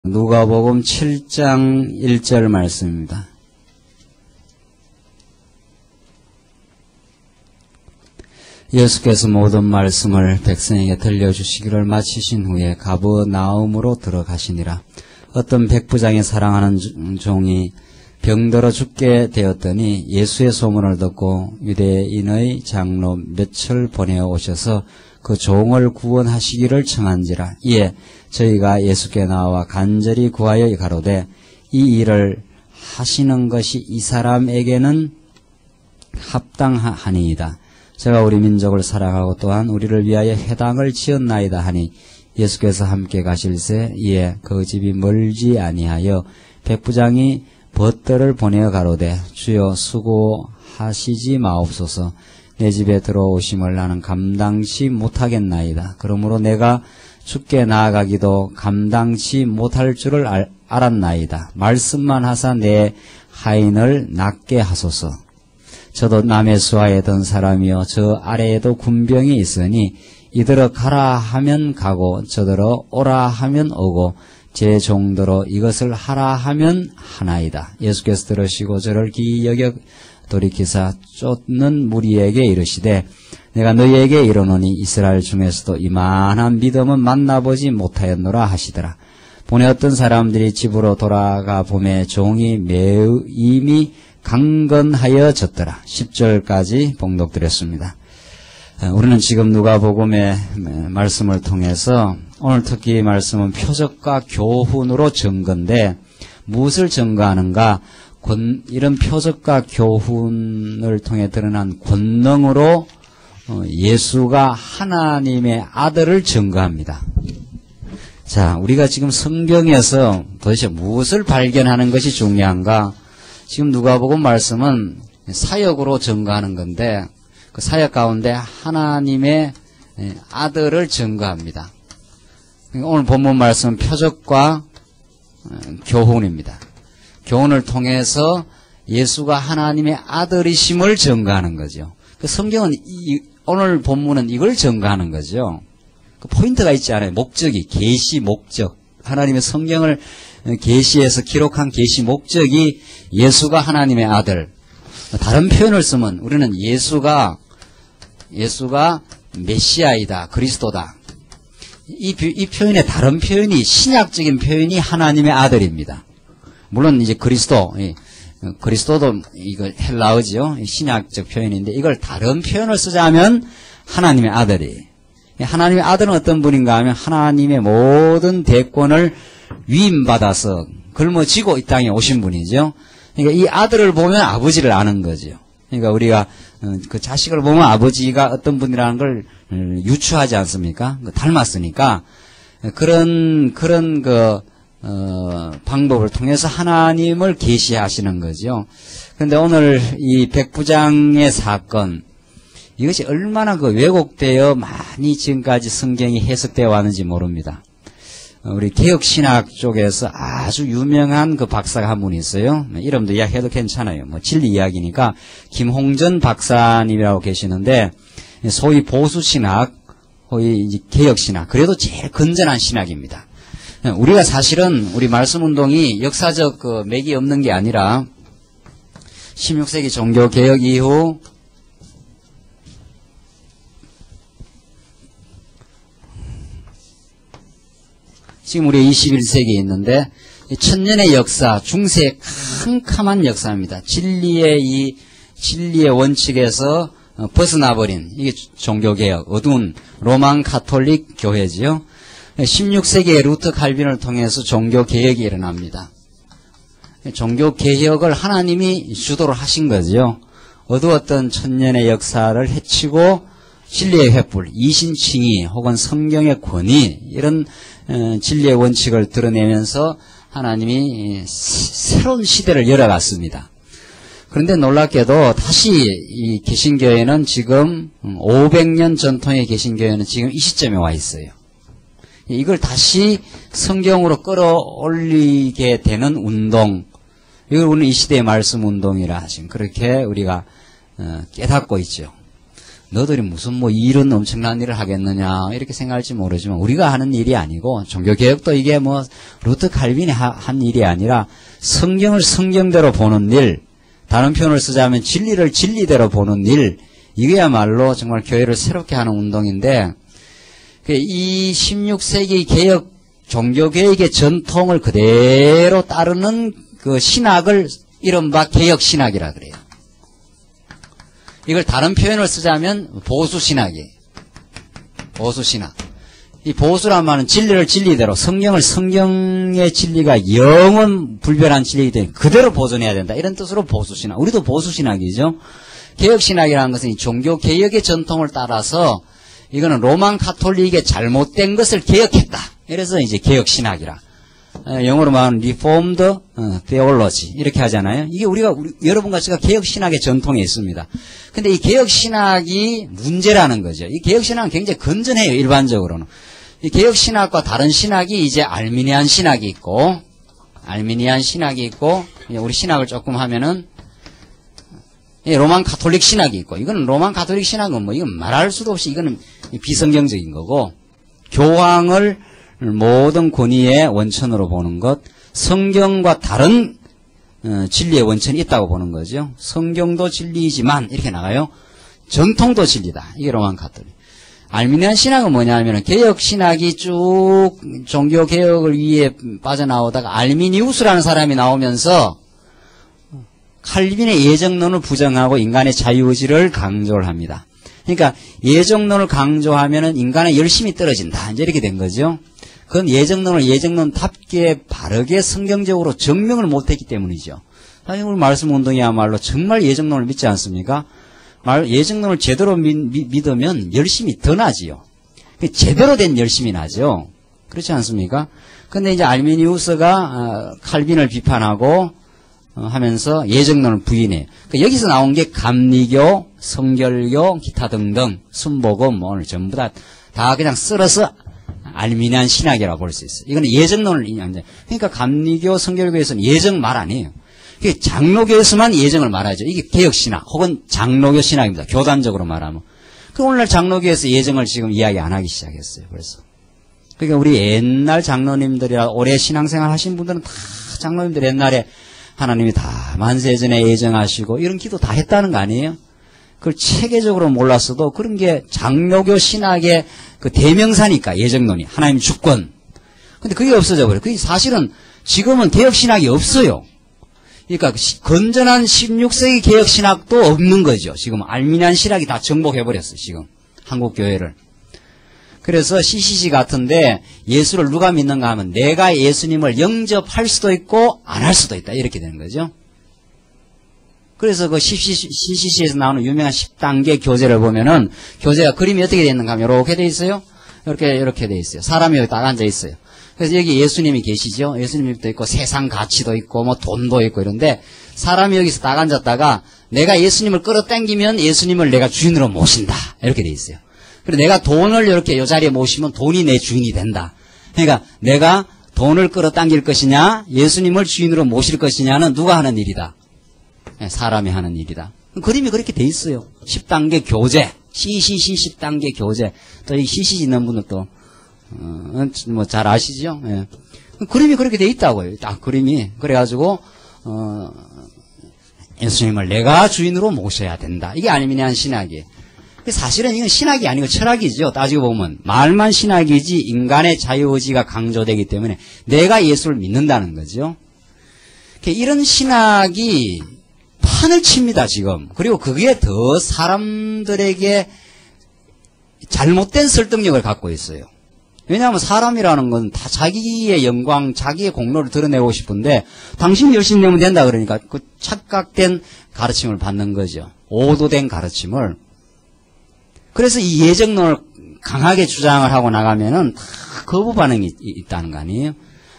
누가복음 7장 1절 말씀입니다. 예수께서 모든 말씀을 백성에게 들려주시기를 마치신 후에 가버나움으로 들어가시니라. 어떤 백부장이 사랑하는 종이 병들어 죽게 되었더니 예수의 소문을 듣고 유대인의 장로 몇을 보내어 오셔서 그 종을 구원하시기를 청한지라. 이에 저희가 예수께 나와 간절히 구하여 가로되 이 일을 하시는 것이 이 사람에게는 합당하니이다. 제가 우리 민족을 사랑하고 또한 우리를 위하여 회당을 지었나이다 하니 예수께서 함께 가실새 이에 그 집이 멀지 아니하여 백부장이 벗들을 보내어 가로되 주여 수고하시지 마옵소서. 내 집에 들어오심을 나는 감당치 못하겠나이다. 그러므로 내가 주께 나아가기도 감당치 못할 줄을 알았나이다. 말씀만 하사 내 하인을 낫게 하소서. 저도 남의 수하에 든 사람이요 저 아래에도 군병이 있으니 이들어 가라 하면 가고 저들어 오라 하면 오고 제 종들어 이것을 하라 하면 하나이다. 예수께서 들으시고 저를 기이 여겨 돌이키사 쫓는 무리에게 이르시되 내가 너희에게 이르노니 이스라엘 중에서도 이만한 믿음은 만나보지 못하였노라 하시더라. 보내었던 사람들이 집으로 돌아가 보매 종이 매우 이미 강건하여졌더라. 10절까지 봉독드렸습니다. 우리는 지금 누가복음의 말씀을 통해서 오늘 특히 말씀은 표적과 교훈으로 증거인데 무엇을 증거하는가? 이런 표적과 교훈을 통해 드러난 권능으로 예수가 하나님의 아들을 증거합니다. 자, 우리가 지금 성경에서 도대체 무엇을 발견하는 것이 중요한가? 지금 누가복음 말씀은 사역으로 증거하는 건데 그 사역 가운데 하나님의 아들을 증거합니다. 오늘 본문 말씀은 표적과 교훈입니다. 교훈을 통해서 예수가 하나님의 아들이심을 증거하는 거죠. 그 성경은 오늘 본문은 이걸 증거하는 거죠. 그 포인트가 있지 않아요. 목적이 계시 목적. 하나님의 성경을 계시해서 기록한 계시 목적이 예수가 하나님의 아들. 다른 표현을 쓰면 우리는 예수가 메시아이다, 그리스도다. 이 표현의 다른 표현이 신약적인 표현이 하나님의 아들입니다. 물론 이제 그리스도도 이거 헬라어지요. 신약적 표현인데 이걸 다른 표현을 쓰자면 하나님의 아들이. 하나님의 아들은 어떤 분인가 하면 하나님의 모든 대권을 위임받아서 걸머쥐고 이 땅에 오신 분이죠. 그러니까 이 아들을 보면 아버지를 아는 거죠. 그러니까 우리가 그 자식을 보면 아버지가 어떤 분이라는 걸 유추하지 않습니까? 닮았으니까 그런 방법을 통해서 하나님을 계시하시는 거죠. 그런데 오늘 이 백부장의 사건 이것이 얼마나 왜곡되어 많이 지금까지 성경이 해석되어 왔는지 모릅니다. 우리 개혁신학 쪽에서 아주 유명한 그 박사가 한 분이 있어요. 이름도 이야기해도 괜찮아요. 진리 이야기니까 김홍전 박사님이라고 계시는데 소위 보수신학, 소위 이제 개혁신학, 그래도 제일 건전한 신학입니다. 우리가 사실은 우리 말씀운동이 역사적 맥이 없는 게 아니라 16세기 종교개혁 이후 지금 우리 21세기에 있는데 천년의 역사, 중세의 캄캄한 역사입니다. 진리의 원칙에서 벗어나버린 이게 종교개혁, 어두운 로만 가톨릭 교회지요. 16세기에 루터 칼빈을 통해서 종교개혁이 일어납니다. 종교개혁을 하나님이 주도를 하신 거죠. 어두웠던 천년의 역사를 해치고 진리의 횃불, 이신칭의 혹은 성경의 권위 이런 진리의 원칙을 드러내면서 하나님이 새로운 시대를 열어갔습니다. 그런데 놀랍게도 다시 이 개신교회는 지금 500년 전통의 개신교회는 지금 이 시점에 와 있어요. 이걸 다시 성경으로 끌어올리게 되는 운동, 이걸 우리는 이 시대의 말씀 운동이라 지금 그렇게 우리가 깨닫고 있죠. 너들이 무슨 뭐 이런 엄청난 일을 하겠느냐 이렇게 생각할지 모르지만 우리가 하는 일이 아니고 종교개혁도 이게 뭐 루터 칼빈이 한 일이 아니라 성경을 성경대로 보는 일, 다른 표현을 쓰자면 진리를 진리대로 보는 일, 이게야말로 정말 교회를 새롭게 하는 운동인데 이 16세기 개혁 종교개혁의 전통을 그대로 따르는 그 신학을 이른바 개혁신학이라 그래요. 이걸 다른 표현을 쓰자면 보수신학이에요. 보수신학. 이 보수란 말은 진리를 진리대로, 성경을 성경의 진리가 영원 불변한 진리이기 때문에 그대로 보존해야 된다. 이런 뜻으로 보수신학. 우리도 보수신학이죠. 개혁신학이라는 것은 이 종교개혁의 전통을 따라서 이거는 로만 카톨릭의 잘못된 것을 개혁했다. 이래서 이제 개혁신학이라. 영어로 말하면 Reformed Theology 이렇게 하잖아요. 이게 여러분 같이가 개혁신학의 전통에 있습니다. 근데 이 개혁신학이 문제라는 거죠. 이 개혁신학은 굉장히 건전해요. 일반적으로는. 이 개혁신학과 다른 신학이 이제 알미니안 신학이 있고 우리 신학을 조금 하면은 로만 카톨릭 신학이 있고, 이거는 로만 카톨릭 신학은 뭐 이건 말할 수도 없이 이거는 비성경적인 거고, 교황을 모든 권위의 원천으로 보는 것, 성경과 다른 진리의 원천이 있다고 보는 거죠. 성경도 진리이지만 이렇게 나가요. 전통도 진리다. 이게 로만 카톨릭. 알미니안 신학은 뭐냐면은 개혁 신학이 쭉 종교 개혁을 위해 빠져나오다가 알미니우스라는 사람이 나오면서 칼빈의 예정론을 부정하고 인간의 자유의지를 강조를 합니다. 그러니까 예정론을 강조하면은 인간의 열심이 떨어진다. 이제 이렇게 된 거죠. 그건 예정론을 예정론답게 바르게 성경적으로 증명을 못했기 때문이죠. 사실 우리 말씀운동이야말로 정말 예정론을 믿지 않습니까? 예정론을 제대로 믿으면 열심이 더 나지요. 제대로 된 열심이 나죠. 그렇지 않습니까? 근데 이제 알미니우스가 칼빈을 비판하고 하면서 예정론을 부인해요. 여기서 나온 게 감리교, 성결교, 기타 등등, 순복음 오늘 전부 다 그냥 쓸어서 알미니안 신학이라고 볼 수 있어요. 이거는 예정론을 인정합니다. 그러니까 감리교, 성결교에서는 예정 말 아니에요. 장로교에서만 예정을 말하죠. 이게 개혁신학 혹은 장로교 신학입니다. 교단적으로 말하면. 오늘날 장로교에서 예정을 지금 이야기 안 하기 시작했어요. 그래서. 그러니까 우리 옛날 장로님들이라 오래 신앙생활 하신 분들은 다 장로님들 옛날에 하나님이 다 만세전에 예정하시고 이런 기도 다 했다는 거 아니에요? 그걸 체계적으로 몰랐어도 그런 게 장로교 신학의 그 대명사니까 예정론이 하나님 주권. 근데 그게 없어져 버려요. 그게 사실은 지금은 개혁신학이 없어요. 그러니까 건전한 16세기 개혁신학도 없는 거죠. 지금 알미니안 신학이 다 정복해버렸어요. 지금 한국교회를. 그래서 CCC 같은데 예수를 누가 믿는가 하면 내가 예수님을 영접할 수도 있고 안 할 수도 있다. 이렇게 되는 거죠. 그래서 그 CCC에서 나오는 유명한 10단계 교제를 보면은 교제가 그림이 어떻게 되어 있는가 하면 이렇게 되어 있어요. 이렇게 되어 있어요. 사람이 여기 딱 앉아 있어요. 그래서 여기 예수님이 계시죠. 예수님도 있고 세상 가치도 있고 뭐 돈도 있고 이런데 사람이 여기서 딱 앉았다가 내가 예수님을 끌어당기면 예수님을 내가 주인으로 모신다. 이렇게 되어 있어요. 그리고 내가 돈을 이렇게 이 자리에 모시면 돈이 내 주인이 된다. 그러니까 내가 돈을 끌어당길 것이냐 예수님을 주인으로 모실 것이냐는 누가 하는 일이다. 사람이 하는 일이다. 그림이 그렇게 돼 있어요. 10단계 교제. CCC 10단계 교제. 또 이 CCC 있는 분들 또 뭐 잘 아시죠? 예. 그림이 그렇게 돼 있다고요. 딱 그림이. 그래가지고 예수님을 내가 주인으로 모셔야 된다. 이게 알미니안 신학이에요. 사실은 이건 신학이 아니고 철학이죠. 따지고 보면 말만 신학이지 인간의 자유의지가 강조되기 때문에 내가 예수를 믿는다는 거죠. 이런 신학이 판을 칩니다. 지금. 그리고 그게 더 사람들에게 잘못된 설득력을 갖고 있어요. 왜냐하면 사람이라는 건 다 자기의 영광, 자기의 공로를 드러내고 싶은데 당신이 열심히 내면 된다 그러니까 그 착각된 가르침을 받는 거죠. 오도된 가르침을. 그래서 이 예정론을 강하게 주장을 하고 나가면은 다 거부 반응이 있다는 거 아니에요?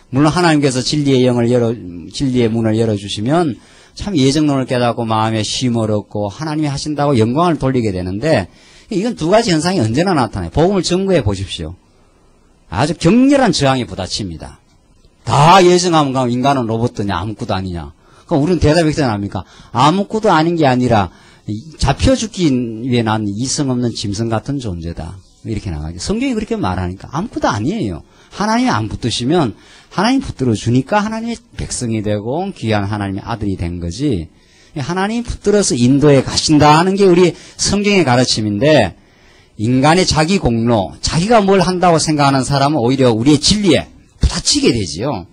물론 하나님께서 진리의 문을 열어주시면 참 예정론을 깨닫고 마음에 쉼을 얻고 하나님이 하신다고 영광을 돌리게 되는데 이건 두 가지 현상이 언제나 나타나요. 복음을 점거해 보십시오. 아주 격렬한 저항이 부딪힙니다. 다 예정하면 그럼 인간은 로봇이냐 아무것도 아니냐. 그럼 우리는 대답이 어떻게 나옵니까? 아무것도 아닌 게 아니라 잡혀 죽기 위해 난 이성 없는 짐승 같은 존재다. 이렇게 나가죠. 성경이 그렇게 말하니까 아무것도 아니에요. 하나님이 안 붙드시면 하나님 붙들어 주니까 하나님의 백성이 되고 귀한 하나님의 아들이 된 거지. 하나님이 붙들어서 인도에 가신다는 게 우리 성경의 가르침인데, 인간의 자기 공로, 자기가 뭘 한다고 생각하는 사람은 오히려 우리의 진리에 부딪히게 되지요.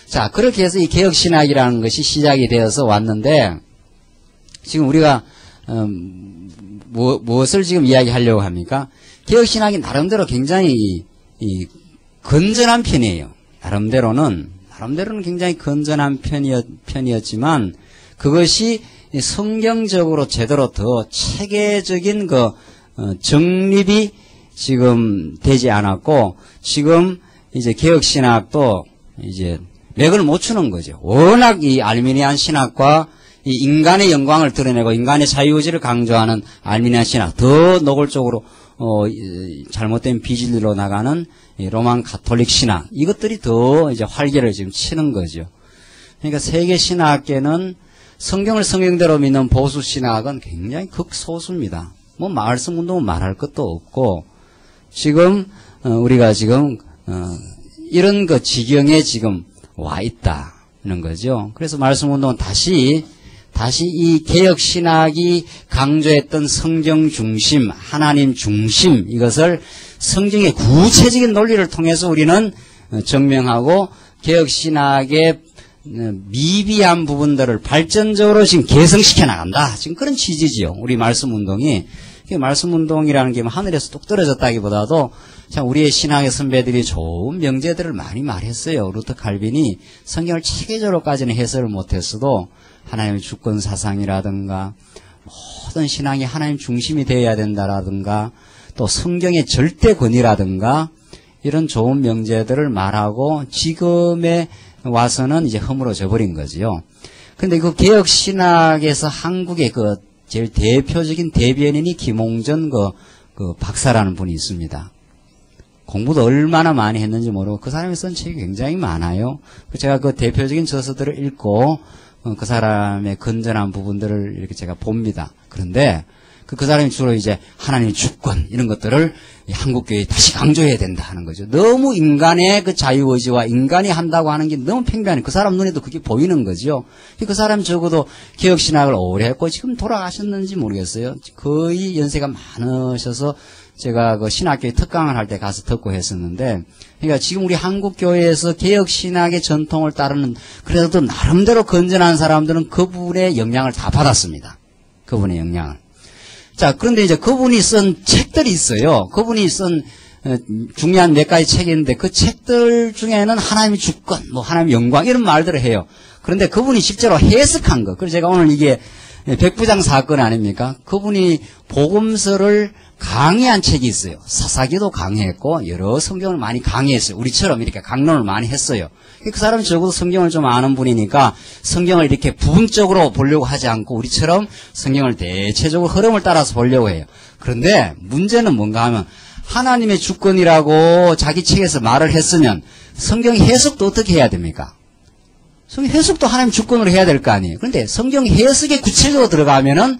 자, 그렇게 해서 이 개혁신학이라는 것이 시작이 되어서 왔는데, 지금 우리가 무엇을 지금 이야기하려고 합니까? 개혁신학이 나름대로 굉장히 건전한 편이에요. 나름대로는 굉장히 건전한 편이었지만, 그것이 성경적으로 제대로 더 체계적인 정립이 지금 되지 않았고, 지금 이제 개혁신학도 이제 맥을 못 추는 거죠. 워낙 이 알미니안 신학과 이 인간의 영광을 드러내고 인간의 자유의지를 강조하는 알미니안 신학, 더 노골적으로 잘못된 비질로 나가는 이 로만 가톨릭 신학, 이것들이 더 이제 활개를 지금 치는 거죠. 그러니까 세계 신학계는 성경을 성경대로 믿는 보수 신학은 굉장히 극소수입니다. 뭐 말씀 운동은 말할 것도 없고, 지금 우리가 지금 이런 지경에 지금 와 있다는 거죠. 그래서 말씀 운동은 다시 이 개혁 신학이 강조했던 성경 중심, 하나님 중심, 이것을 성경의 구체적인 논리를 통해서 우리는 증명하고 개혁 신학의 미비한 부분들을 발전적으로 지금 개성시켜 나간다. 지금 그런 취지지요. 우리 말씀 운동이. 말씀 운동이라는 게 하늘에서 뚝 떨어졌다기보다도 참 우리의 신학의 선배들이 좋은 명제들을 많이 말했어요. 루터 칼빈이 성경을 체계적으로까지는 해설을 못했어도 하나님의 주권 사상이라든가 모든 신앙이 하나님 중심이 되어야 된다라든가 또 성경의 절대 권위라든가 이런 좋은 명제들을 말하고 지금에 와서는 이제 허물어져 버린 거지요. 근데 그 개혁 신학에서 한국의 제일 대표적인 대변인이 김홍전 박사라는 분이 있습니다. 공부도 얼마나 많이 했는지 모르고 그 사람이 쓴 책이 굉장히 많아요. 제가 그 대표적인 저서들을 읽고 그 사람의 건전한 부분들을 이렇게 제가 봅니다. 그런데 그 사람이 주로 이제 하나님의 주권 이런 것들을 한국교회에 다시 강조해야 된다 하는 거죠. 너무 인간의 그 자유의지와 인간이 한다고 하는 게 너무 팽배하니 그 사람 눈에도 그게 보이는 거죠. 그 사람 적어도 개혁신학을 오래 했고 지금 돌아가셨는지 모르겠어요. 거의 연세가 많으셔서 제가 그 신학교에 특강을 할 때 가서 듣고 했었는데, 그러니까 지금 우리 한국교회에서 개혁신학의 전통을 따르는 그래도 나름대로 건전한 사람들은 그분의 영향을 다 받았습니다. 그분의 영향을. 자, 그런데 이제 그분이 쓴 책들이 있어요. 그분이 쓴 중요한 몇 가지 책이 있는데 그 책들 중에는 하나님의 주권, 하나님의 영광 이런 말들을 해요. 그런데 그분이 실제로 해석한 거. 그래서 제가 오늘 이게 백부장 사건 아닙니까? 그분이 복음서를 강의한 책이 있어요. 사사기도 강의했고 여러 성경을 많이 강의했어요. 우리처럼 이렇게 강론을 많이 했어요. 그 사람이 적어도 성경을 좀 아는 분이니까 성경을 이렇게 부분적으로 보려고 하지 않고 우리처럼 성경을 대체적으로 흐름을 따라서 보려고 해요. 그런데 문제는 뭔가 하면 하나님의 주권이라고 자기 책에서 말을 했으면 성경 해석도 어떻게 해야 됩니까? 성경 해석도 하나님 주권으로 해야 될 거 아니에요. 그런데 성경 해석에 구체적으로 들어가면은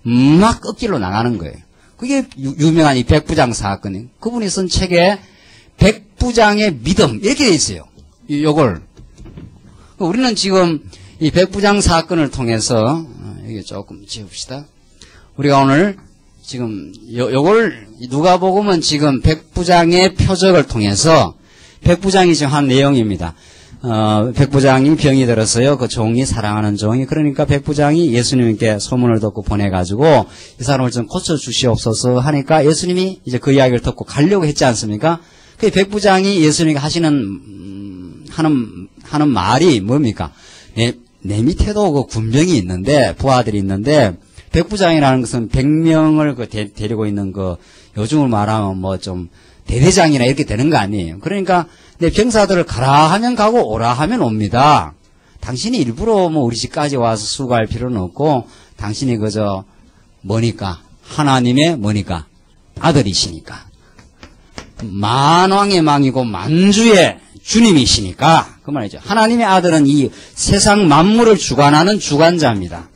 막 꺾기로 나가는 거예요. 그게 유명한 이 백부장 사건이에요. 그분이 쓴 책에 백부장의 믿음 이렇게 돼 있어요. 요걸 우리는 지금 이 백부장 사건을 통해서 여기 조금 지읍시다. 우리가 오늘 지금 요걸 누가복음은 지금 백부장의 표적을 통해서 백부장이 지금 한 내용입니다. 백부장이 병이 들었어요. 그 종이 사랑하는 종이. 그러니까 백부장이 예수님께 소문을 듣고 보내가지고 이 사람을 좀 고쳐주시옵소서 하니까 예수님이 이제 그 이야기를 듣고 가려고 했지 않습니까? 그 백부장이 예수님이 하는 말이 뭡니까? 내 밑에도 그 군병이 있는데, 부하들이 있는데, 백부장이라는 것은 100명을 데리고 있는 요즘을 말하면 좀 대대장이나 이렇게 되는 거 아니에요. 그러니까 내 병사들을 가라 하면 가고 오라 하면 옵니다. 당신이 일부러 우리 집까지 와서 수고할 필요는 없고 당신이 뭐니까 하나님의 뭐니까 아들이시니까 만왕의 망이고 만주의 주님이시니까 그 말이죠. 하나님의 아들은 이 세상 만물을 주관하는 주관자입니다.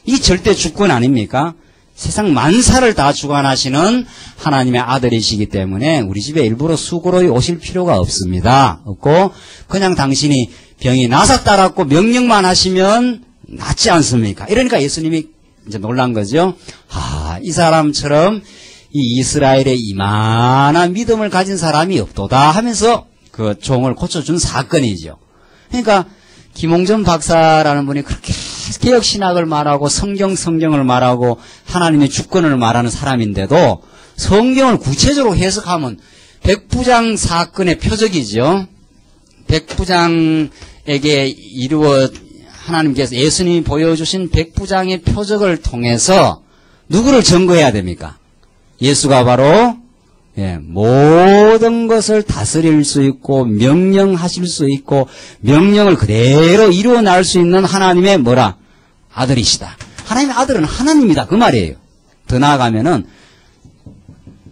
이 절대 주권 아닙니까? 세상 만사를 다 주관하시는 하나님의 아들이시기 때문에 우리 집에 일부러 수고로 오실 필요가 없습니다. 없고 그냥 당신이 병이 나섰다라고 명령만 하시면 낫지 않습니까? 이러니까 예수님이 이제 놀란 거죠. 이 사람처럼 이 이스라엘에 이만한 믿음을 가진 사람이 없도다 하면서 그 종을 고쳐준 사건이죠. 그러니까 김홍전 박사라는 분이 그렇게 개혁신학을 말하고 성경을 말하고 하나님의 주권을 말하는 사람인데도 성경을 구체적으로 해석하면 백부장 사건의 표적이죠. 백부장에게 하나님께서 예수님이 보여주신 백부장의 표적을 통해서 누구를 증거해야 됩니까? 예수가 바로 모든 것을 다스릴 수 있고 명령하실 수 있고 명령을 그대로 이루어낼 수 있는 하나님의 아들이시다. 하나님의 아들은 하나님이다 그 말이에요. 더 나아가면은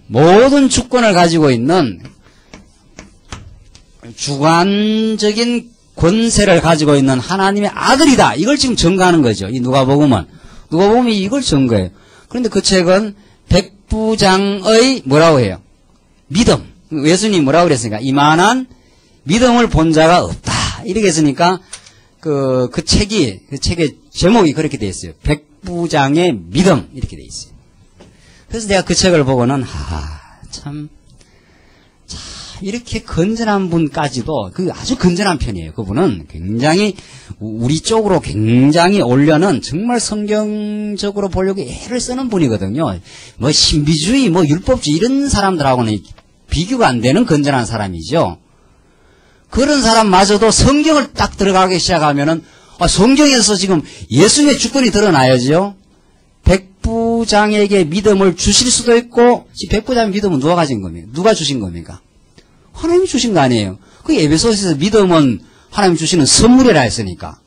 모든 주권을 가지고 있는 주관적인 권세를 가지고 있는 하나님의 아들이다. 이걸 지금 증거하는 거죠. 이 누가복음이 이걸 증거해요. 그런데 그 책은 백부장의 뭐라고 해요? 믿음. 예수님이 뭐라고 그랬으니까 이만한 믿음을 본 자가 없다. 이렇게 했으니까 그 책의 제목이 그렇게 돼 있어요. 백부장의 믿음 이렇게 돼 있어요. 그래서 내가 그 책을 보고는 이렇게 건전한 분까지도 그 아주 건전한 편이에요. 그분은 굉장히 우리 쪽으로 굉장히 오려는 정말 성경적으로 보려고 애를 쓰는 분이거든요. 뭐 신비주의, 뭐 율법주의 이런 사람들하고는 비교가 안 되는 건전한 사람이죠. 그런 사람마저도 성경을 딱 들어가기 시작하면은 성경에서 지금 예수의 주권이 드러나야죠. 백부장에게 믿음을 주실 수도 있고 백부장의 믿음은 누가 가진 겁니까? 누가 주신 겁니까? 하나님이 주신 거 아니에요. 그 에베소서에서 믿음은 하나님 주시는 선물이라 했으니까.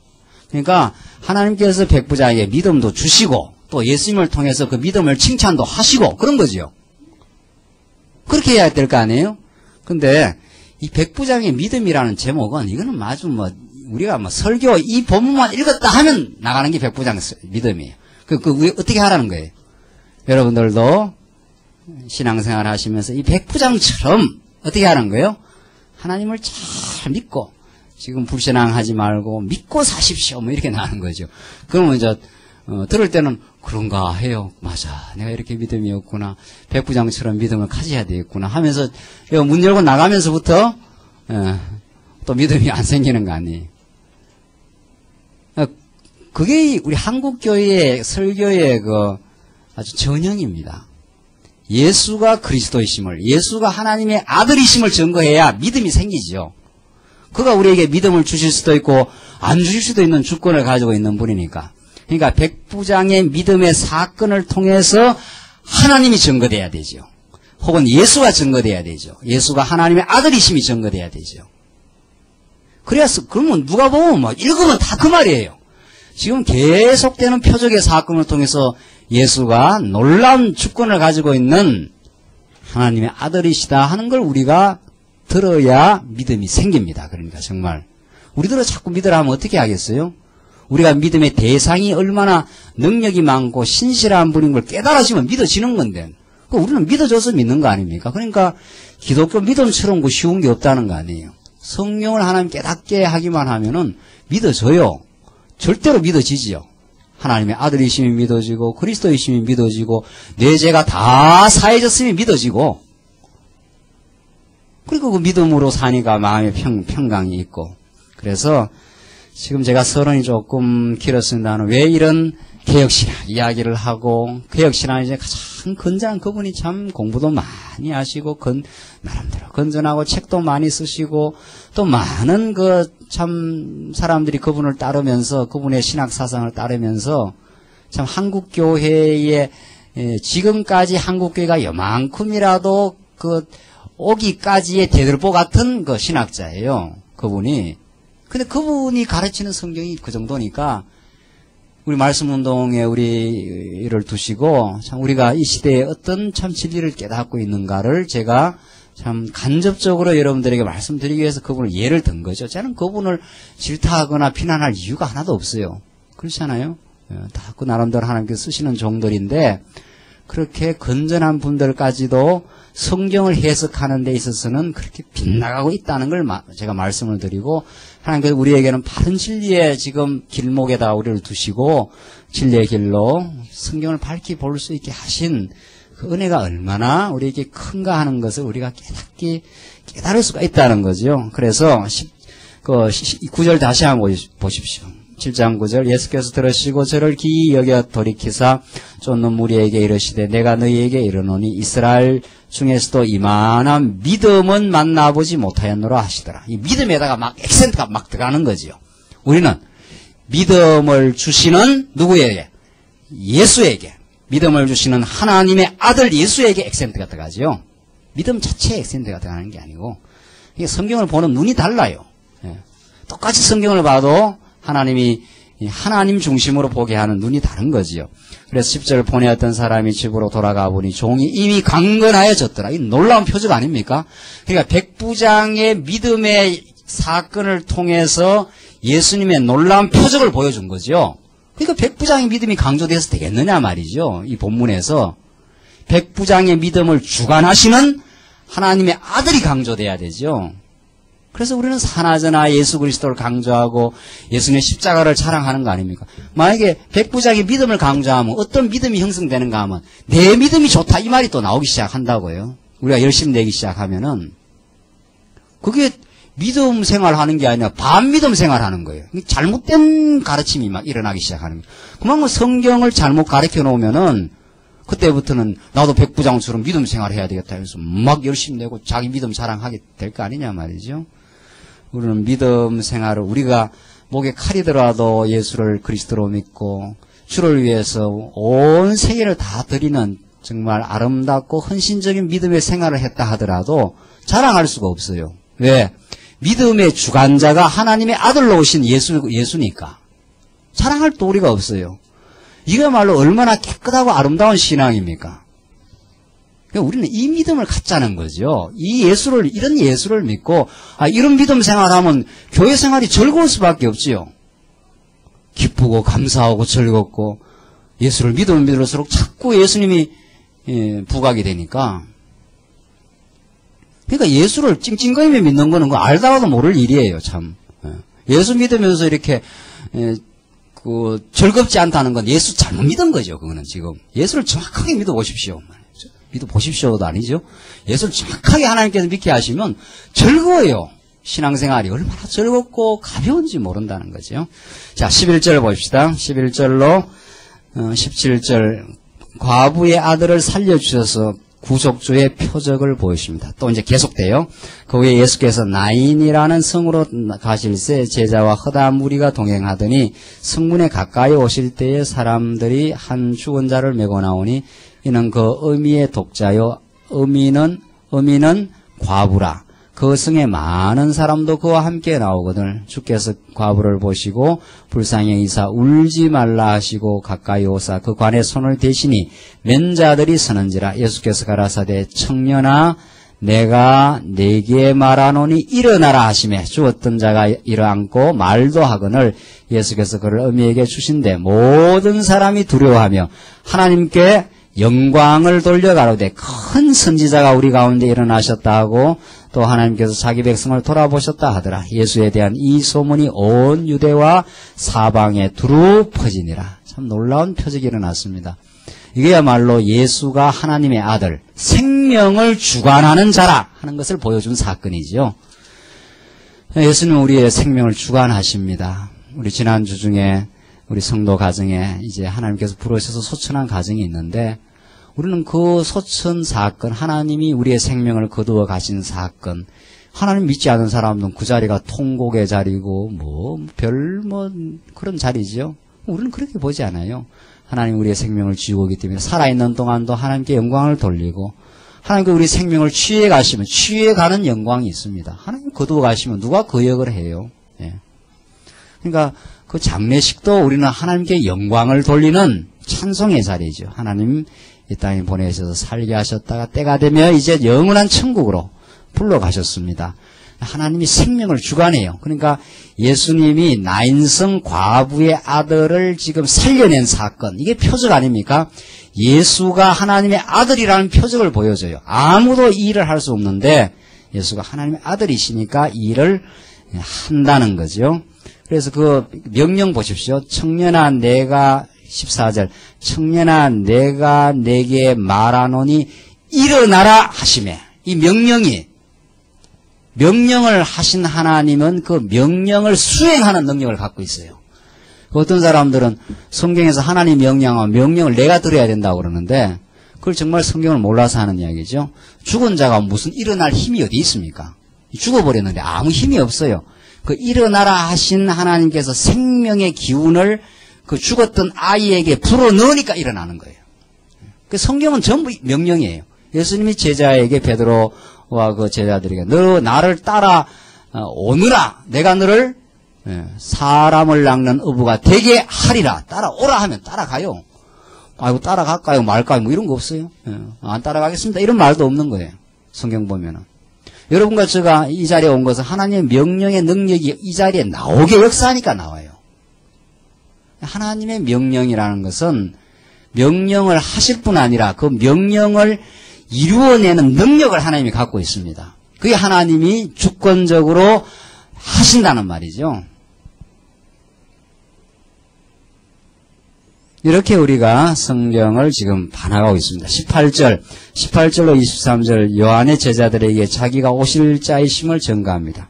그러니까 하나님께서 백부장에게 믿음도 주시고 또 예수님을 통해서 그 믿음을 칭찬도 하시고 그런 거지요. 그렇게 해야 될 거 아니에요? 근데 이 백부장의 믿음이라는 제목은 이거는 아주 우리가 설교 이 본문만 읽었다 하면 나가는 게 백부장 믿음이에요. 어떻게 하라는 거예요? 여러분들도 신앙생활 하시면서 이 백부장처럼 어떻게 하는 거예요? 하나님을 잘 믿고 지금 불신앙하지 말고 믿고 사십시오. 이렇게 나가는 거죠. 그러면 들을 때는 그런가 해요. 맞아. 내가 이렇게 믿음이 없구나. 백부장처럼 믿음을 가져야 되겠구나 하면서 문 열고 나가면서부터 또 믿음이 안 생기는 거 아니에요. 그게 우리 한국교회의 설교의 아주 전형입니다. 예수가 그리스도이심을, 예수가 하나님의 아들이심을 증거해야 믿음이 생기죠. 그가 우리에게 믿음을 주실 수도 있고 안 주실 수도 있는 주권을 가지고 있는 분이니까. 그러니까 백부장의 믿음의 사건을 통해서 하나님이 증거돼야 되죠. 혹은 예수가 증거돼야 되죠. 예수가 하나님의 아들이심이 증거돼야 되죠. 그러면 누가 보면 읽으면 다 그 말이에요. 지금 계속되는 표적의 사건을 통해서 예수가 놀라운 주권을 가지고 있는 하나님의 아들이시다 하는 걸 우리가 들어야 믿음이 생깁니다. 그러니까 정말 우리들은 자꾸 믿으라 하면 어떻게 하겠어요? 우리가 믿음의 대상이 얼마나 능력이 많고 신실한 분인 걸 깨달아지면 믿어지는 건데 우리는 믿어줘서 믿는 거 아닙니까? 그러니까 기독교 믿음처럼 쉬운 게 없다는 거 아니에요. 성령을 하나님 깨닫게 하기만 하면은 믿어져요. 절대로 믿어지지요. 하나님의 아들이심이 믿어지고 그리스도이심이 믿어지고 내 죄가 다 사해졌음이 믿어지고 그리고 그 믿음으로 사니까 마음의 평강이 있고 그래서 지금 제가 서론이 조금 길었습니다만 왜 이런 개혁신학 이야기를 하고 개혁신학이 이제 가장 건전한 그분이 참 공부도 많이 하시고 나름대로 건전하고 책도 많이 쓰시고 또 많은 참 사람들이 그분을 따르면서 그분의 신학 사상을 따르면서 참 한국교회의 지금까지 한국교회가 요만큼이라도 오기까지의 대들보 같은 신학자예요. 그분이. 근데 그분이 가르치는 성경이 그 정도니까 우리 말씀운동에 우리를 두시고 참 우리가 이 시대에 어떤 참 진리를 깨닫고 있는가를 제가 참 간접적으로 여러분들에게 말씀드리기 위해서 그분을 예를 든 거죠. 저는 그분을 질타하거나 비난할 이유가 하나도 없어요. 그렇잖아요. 다 그 나름대로 하나님께서 쓰시는 종들인데 그렇게 건전한 분들까지도 성경을 해석하는 데 있어서는 그렇게 빗나가고 있다는 걸 제가 말씀을 드리고 하나님께서 우리에게는 바른 진리의 지금 길목에다 우리를 두시고 진리의 길로 성경을 밝히 볼 수 있게 하신 그 은혜가 얼마나 우리에게 큰가 하는 것을 우리가 깨달을 수가 있다는 거죠. 그래서 9절 다시 한번 보십시오. 7장 9절 예수께서 들으시고 저를 기이 여겨 돌이키사 쫓는 무리에게 이르시되 내가 너희에게 이르노니 이스라엘 중에서도 이만한 믿음은 만나보지 못하였노라 하시더라. 이 믿음에다가 막 액센트가 막 들어가는 거지요. 우리는 믿음을 주시는 누구에게? 예수에게. 믿음을 주시는 하나님의 아들 예수에게 액센트가 들어가죠. 믿음 자체에 액센트가 들어가는 게 아니고 이게 성경을 보는 눈이 달라요. 똑같이 성경을 봐도 하나님이 하나님 중심으로 보게 하는 눈이 다른 거지요. 그래서 10절 보내었던 사람이 집으로 돌아가 보니 종이 이미 강건하여졌더라. 이 놀라운 표적 아닙니까? 그러니까 백부장의 믿음의 사건을 통해서 예수님의 놀라운 표적을 보여준 거죠. 그러니까 백부장의 믿음이 강조돼서 되겠느냐 말이죠. 이 본문에서 백부장의 믿음을 주관하시는 하나님의 아들이 강조돼야 되죠. 그래서 우리는 사나저나 예수 그리스도를 강조하고 예수님의 십자가를 자랑하는 거 아닙니까? 만약에 백부장의 믿음을 강조하면 어떤 믿음이 형성되는가 하면 내 믿음이 좋다 이 말이 또 나오기 시작한다고요. 우리가 열심히 내기 시작하면은 그게 믿음 생활하는 게 아니라 반믿음 생활하는 거예요. 잘못된 가르침이 막 일어나기 시작하는 거예요. 그만큼 성경을 잘못 가르쳐 놓으면은 그때부터는 나도 백부장처럼 믿음 생활을 해야 되겠다 해서 막 열심히 내고 자기 믿음 자랑하게 될 거 아니냐 말이죠. 우리는 믿음 생활을 우리가 목에 칼이 들어와도 예수를 그리스도로 믿고 주를 위해서 온 세계를 다 드리는 정말 아름답고 헌신적인 믿음의 생활을 했다 하더라도 자랑할 수가 없어요. 왜? 믿음의 주관자가 하나님의 아들로 오신 예수니까 자랑할 도리가 없어요. 이거야말로 얼마나 깨끗하고 아름다운 신앙입니까? 우리는 이 믿음을 갖자는 거죠. 이런 예수를 믿고, 이런 믿음 생활하면 교회 생활이 즐거울 수밖에 없지요. 기쁘고, 감사하고, 즐겁고, 예수를 믿으면 믿을수록 자꾸 예수님이, 부각이 되니까. 그러니까 예수를 찡찡거리며 믿는 거는 알다가도 모를 일이에요, 참. 예수 믿으면서 이렇게, 즐겁지 않다는 건 예수 잘못 믿은 거죠, 그거는 지금. 예수를 정확하게 믿어보십시오. 믿어보십시오도 아니죠. 예수를 정확하게 하나님께서 믿게 하시면 즐거워요. 신앙생활이 얼마나 즐겁고 가벼운지 모른다는 거죠. 자, 11절 봅시다. 11절로 17절 과부의 아들을 살려주셔서 구속주의 표적을 보이십니다. 또 이제 계속돼요. 그 후에 예수께서 나인이라는 성으로 가실새 제자와 허다한 무리가 동행하더니 성문에 가까이 오실 때에 사람들이 한 죽은 자를 메고 나오니 이는 그 어미의 독자요 어미는 과부라. 그 성에 많은 사람도 그와 함께 나오거든 주께서 과부를 보시고 불쌍히 여기사 울지 말라 하시고 가까이 오사 그 관에 손을 대시니 맨 자들이 서는지라. 예수께서 가라사대 청년아 내가 네게 말하노니 일어나라 하시매 죽었던 자가 일어앉고 말도 하거늘 예수께서 그를 어미에게 주신대 모든 사람이 두려워하며 하나님께 영광을 돌려 가로되 큰 선지자가 우리 가운데 일어나셨다 하고 또 하나님께서 자기 백성을 돌아보셨다 하더라. 예수에 대한 이 소문이 온 유대와 사방에 두루 퍼지니라. 참 놀라운 표적이 일어났습니다. 이게야말로 예수가 하나님의 아들, 생명을 주관하는 자라 하는 것을 보여준 사건이지요. 예수님은 우리의 생명을 주관하십니다. 우리 지난주 중에 우리 성도 가정에 이제 하나님께서 부르셔서 소천한 가정이 있는데 우리는 그 소천 사건, 하나님이 우리의 생명을 거두어 가신 사건, 하나님 믿지 않은 사람들은 그 자리가 통곡의 자리고 그런 자리죠. 우리는 그렇게 보지 않아요. 하나님 우리의 생명을 쥐고 오기 때문에 살아있는 동안도 하나님께 영광을 돌리고 하나님께 우리 생명을 취해 가시면 취해 가는 영광이 있습니다. 하나님 거두어 가시면 누가 그 역을 해요. 예. 그러니까 그 장례식도 우리는 하나님께 영광을 돌리는 찬송의 자리죠. 하나님 이 땅에 보내셔서 살게 하셨다가 때가 되면 이제 영원한 천국으로 불러가셨습니다. 하나님이 생명을 주관해요. 그러니까 예수님이 나인성 과부의 아들을 지금 살려낸 사건, 이게 표적 아닙니까? 예수가 하나님의 아들이라는 표적을 보여줘요. 아무도 이 일을 할 수 없는데 예수가 하나님의 아들이시니까 이 일을 한다는 거죠. 그래서 그 명령 보십시오. 청년아 내가 14절 청년아 내가 내게 말하노니 일어나라 하시매. 이 명령을 하신 하나님은 그 명령을 수행하는 능력을 갖고 있어요. 어떤 사람들은 성경에서 하나님 명령하면 명령을 내가 들어야 된다고 그러는데 그걸 정말 성경을 몰라서 하는 이야기죠. 죽은 자가 무슨 일어날 힘이 어디 있습니까? 죽어버렸는데 아무 힘이 없어요. 그 일어나라 하신 하나님께서 생명의 기운을 그 죽었던 아이에게 불어넣으니까 일어나는 거예요. 그 성경은 전부 명령이에요. 예수님이 제자에게 베드로와 그 제자들에게 너 나를 따라 오느라 내가 너를 사람을 낚는 어부가 되게 하리라. 따라오라 하면 따라가요. 아이고 따라갈까요 말까요 뭐 이런 거 없어요. 안 따라가겠습니다 이런 말도 없는 거예요. 성경 보면은. 여러분과 제가 이 자리에 온 것은 하나님의 명령의 능력이 이 자리에 나오게 역사하니까 나와요. 하나님의 명령이라는 것은 명령을 하실 뿐 아니라 그 명령을 이루어내는 능력을 하나님이 갖고 있습니다. 그게 하나님이 주권적으로 하신다는 말이죠. 이렇게 우리가 성경을 지금 반항하고 있습니다. 18절로 23절 요한의 제자들에게 자기가 오실 자이심을 전가합니다.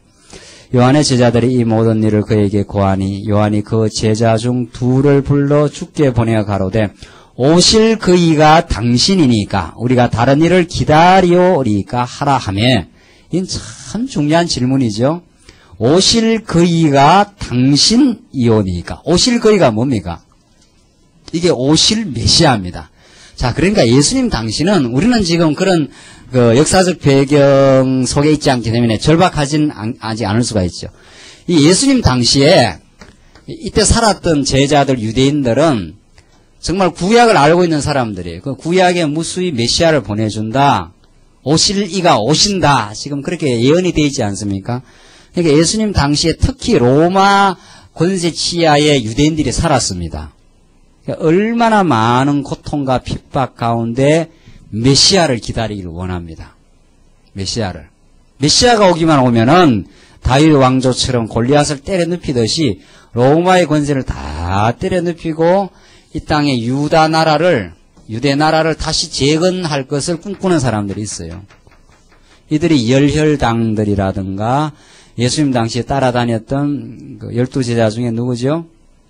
요한의 제자들이 이 모든 일을 그에게 고하니 요한이 그 제자 중 둘을 불러 주께 보내어 가로되 오실 그이가 당신이니까 우리가 다른 일을 기다리오리까 하라 하매. 이건 참 중요한 질문이죠. 오실 그이가 당신이오니까. 오실 그이가 뭡니까? 이게 오실 메시아입니다. 자, 그러니까 예수님 당신은 우리는 지금 그런 그 역사적 배경 속에 있지 않기 때문에 절박하진 않을 수가 있죠. 이 예수님 당시에 이때 살았던 제자들 유대인들은 정말 구약을 알고 있는 사람들이에요. 그 구약에 무수히 메시아를 보내준다. 오실 이가 오신다. 지금 그렇게 예언이 되어 있지 않습니까? 그러니까 예수님 당시에 특히 로마 권세 치하의 유대인들이 살았습니다. 얼마나 많은 고통과 핍박 가운데 메시아를 기다리기를 원합니다. 메시아가 오면은 다윗 왕조처럼 골리앗을 때려 눕히듯이 로마의 권세를 다 때려 눕히고 이 땅에 유대 나라를 다시 재건할 것을 꿈꾸는 사람들이 있어요. 이들이 열혈당들이라든가 예수님 당시에 따라다녔던 그 12제자 중에 누구죠?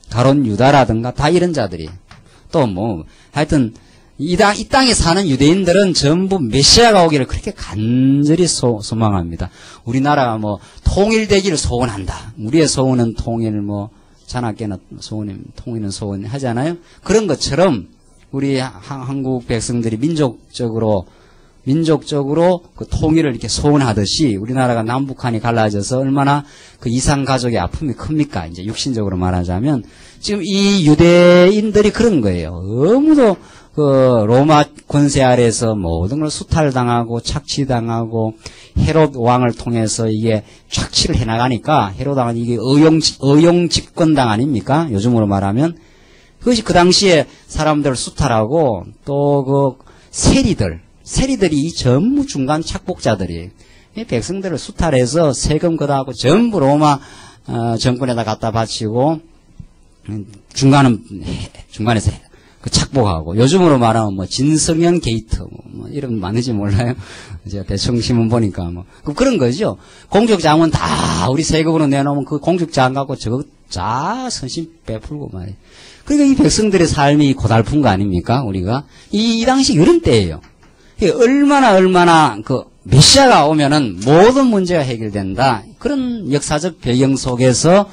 가론 유다라든가 다 이런 자들이. 또 뭐 하여튼 이 땅에 사는 유대인들은 전부 메시아가 오기를 그렇게 간절히 소망합니다. 우리나라가 뭐 통일되기를 소원한다. 우리의 소원은 통일 뭐 자나깨나 통일은 소원하잖아요. 그런 것처럼 우리 한국 백성들이 민족적으로 그 통일을 이렇게 소원하듯이 우리나라가 남북한이 갈라져서 얼마나 그 이산 가족의 아픔이 큽니까? 이제 육신적으로 말하자면 지금 이 유대인들이 그런 거예요. 너무도 그 로마 권세 아래에서 모든 걸 수탈당하고 착취당하고 헤롯 왕을 통해서 이게 착취를 해나가니까 헤롯 왕은 이게 의용 집권당 아닙니까? 요즘으로 말하면 그것이 그 당시에 사람들을 수탈하고 또 그 세리들이 전부 중간 착복자들이에요. 백성들을 수탈해서 세금 걷어하고 전부 로마 정권에다 갖다 바치고 중간에서 그 착복하고 요즘으로 말하면 뭐 진성현 게이트 뭐 이런 맞는지 몰라요. 제가 대충 신문 보니까 뭐 그런 거죠. 공적자문 다 우리 세금으로 내놓으면 그 공적자금 갖고 저거 다 선심 베풀고 말이에요. 그러니까 이 백성들의 삶이 고달픈 거 아닙니까? 우리가 이 당시 이런 때예요. 얼마나 그 메시아가 오면은 모든 문제가 해결된다. 그런 역사적 배경 속에서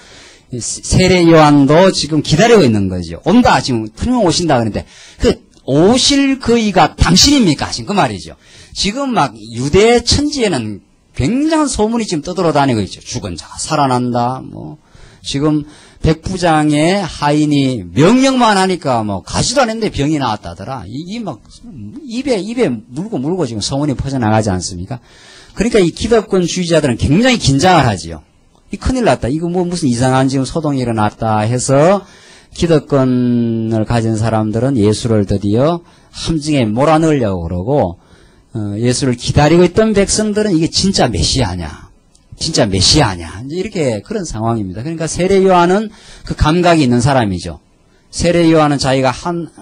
세례 요한도 지금 기다리고 있는 거죠. 온다. 지금 분명 오신다 그러는데 그 오실 그이가 당신입니까? 지금 그 말이죠. 지금 막 유대 천지에는 굉장한 소문이 지금 떠돌아다니고 있죠. 죽은 자가 살아난다. 뭐 지금 백부장의 하인이 명령만 하니까 뭐 가지도 않았는데 병이 나왔다더라. 이게 막 입에 물고 지금 소문이 퍼져나가지 않습니까? 그러니까 이 기득권주의자들은 굉장히 긴장을 하지요. 이 큰일 났다. 이거 뭐 무슨 이상한 지금 소동이 일어났다 해서 기득권을 가진 사람들은 예수를 드디어 함정에 몰아넣으려고 그러고, 예수를 기다리고 있던 백성들은 이게 진짜 메시아냐, 진짜 메시아냐, 이렇게 그런 상황입니다. 그러니까 세례 요한은 그 감각이 있는 사람이죠. 세례 요한은 자기가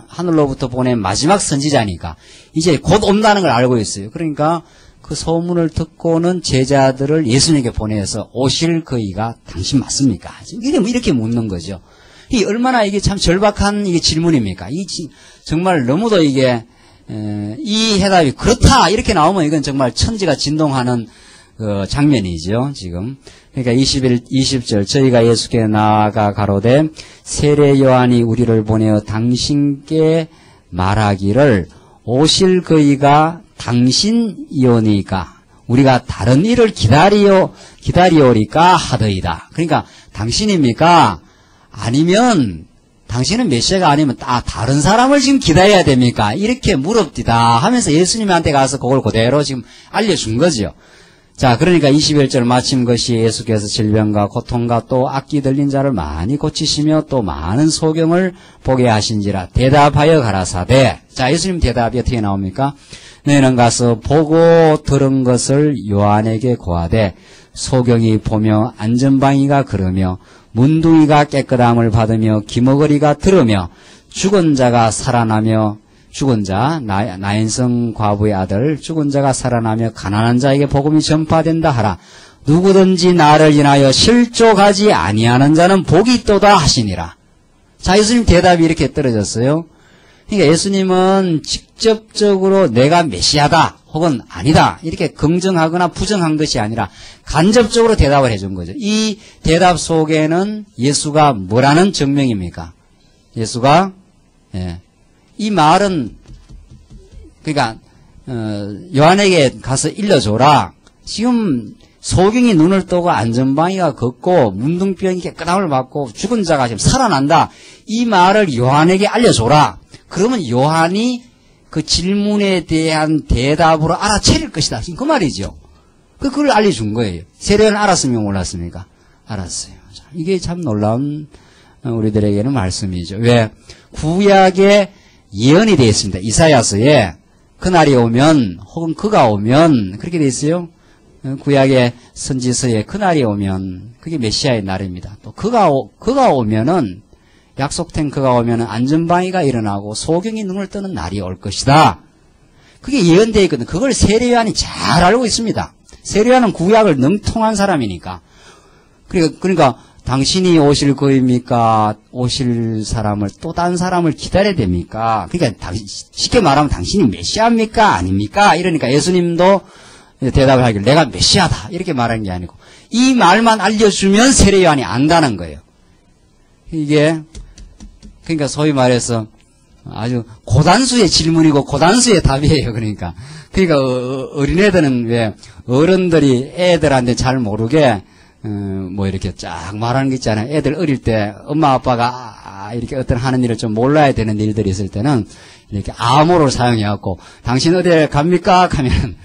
하늘로부터 보낸 마지막 선지자니까 이제 곧 온다는 걸 알고 있어요. 그러니까 그 소문을 듣고는 제자들을 예수님께 보내서 오실 그이가 당신 맞습니까? 이렇게 묻는 거죠. 이 얼마나 이게 참 절박한 이게 질문입니까? 정말 너무도 이게 이 해답이 그렇다 이렇게 나오면 이건 정말 천지가 진동하는 그 장면이죠, 지금. 그러니까 20절 저희가 예수께 나아가 가로되 세례 요한이 우리를 보내어 당신께 말하기를 오실 그이가 당신이오니까 우리가 다른 일을 기다리오리까 하더이다. 그러니까 당신입니까? 아니면 당신은 메시아가 아니면 다른 사람을 지금 기다려야 됩니까? 이렇게 물읍디다 하면서 예수님한테 가서 그걸 그대로 지금 알려준 거죠. 자, 그러니까 21절 마침 것이 예수께서 질병과 고통과 또 악기 들린 자를 많이 고치시며 또 많은 소경을 보게 하신지라 대답하여 가라사대. 자, 예수님 대답이 어떻게 나옵니까? 너희는 가서 보고 들은 것을 요한에게 고하되 소경이 보며 안전방이가 걸으며 문둥이가 깨끗함을 받으며 기머거리가 들으며 죽은 자가 살아나며 죽은 자 나인성 과부의 아들 죽은 자가 살아나며 가난한 자에게 복음이 전파된다 하라. 누구든지 나를 인하여 실족하지 아니하는 자는 복이 있도다 하시니라. 자, 예수님 대답이 이렇게 떨어졌어요. 그러니까 예수님은 직접적으로 내가 메시아다 혹은 아니다 이렇게 긍정하거나 부정한 것이 아니라 간접적으로 대답을 해준 거죠. 이 대답 속에는 예수가 뭐라는 증명입니까? 예수가 이 말은 그러니까 요한에게 가서 일러줘라. 지금 소경이 눈을 뜨고 안전방이가 걷고 문둥병이 깨끗함을 받고 죽은 자가 지금 살아난다. 이 말을 요한에게 알려줘라. 그러면 요한이 그 질문에 대한 대답으로 알아차릴 것이다. 지금 그 말이죠. 그걸 알려준 거예요. 세례는 알았으면 몰랐습니까? 알았어요. 자, 이게 참 놀라운 우리들에게는 말씀이죠. 왜? 구약에 예언이 되어 있습니다. 이사야서에 그날이 오면 혹은 그가 오면 그렇게 되어 있어요. 구약의 선지서에 그날이 오면 그게 메시아의 날입니다. 또 그가 오면은 약속된 그가 오면은 안전방위가 일어나고 소경이 눈을 뜨는 날이 올 것이다. 그게 예언되어 있거든. 그걸 세례 요한이 잘 알고 있습니다. 세례 요한은 구약을 능통한 사람이니까. 그러니까 당신이 오실 거입니까? 오실 사람을 또 다른 사람을 기다려야 됩니까? 그러니까 쉽게 말하면 당신이 메시아입니까? 아닙니까? 이러니까 예수님도 대답을 하길 내가 메시아다 이렇게 말하는 게 아니고 이 말만 알려주면 세례 요한이 안다는 거예요. 이게 그러니까 소위 말해서 아주 고단수의 질문이고 고단수의 답이에요. 그러니까 어린애들은 왜 어른들이 애들한테 잘 모르게 뭐 이렇게 쫙 말하는 게 있잖아요. 애들 어릴 때 엄마 아빠가 이렇게 어떤 하는 일을 좀 몰라야 되는 일들이 있을 때는 이렇게 암호를 사용해갖고 당신 어디 갑니까? 하면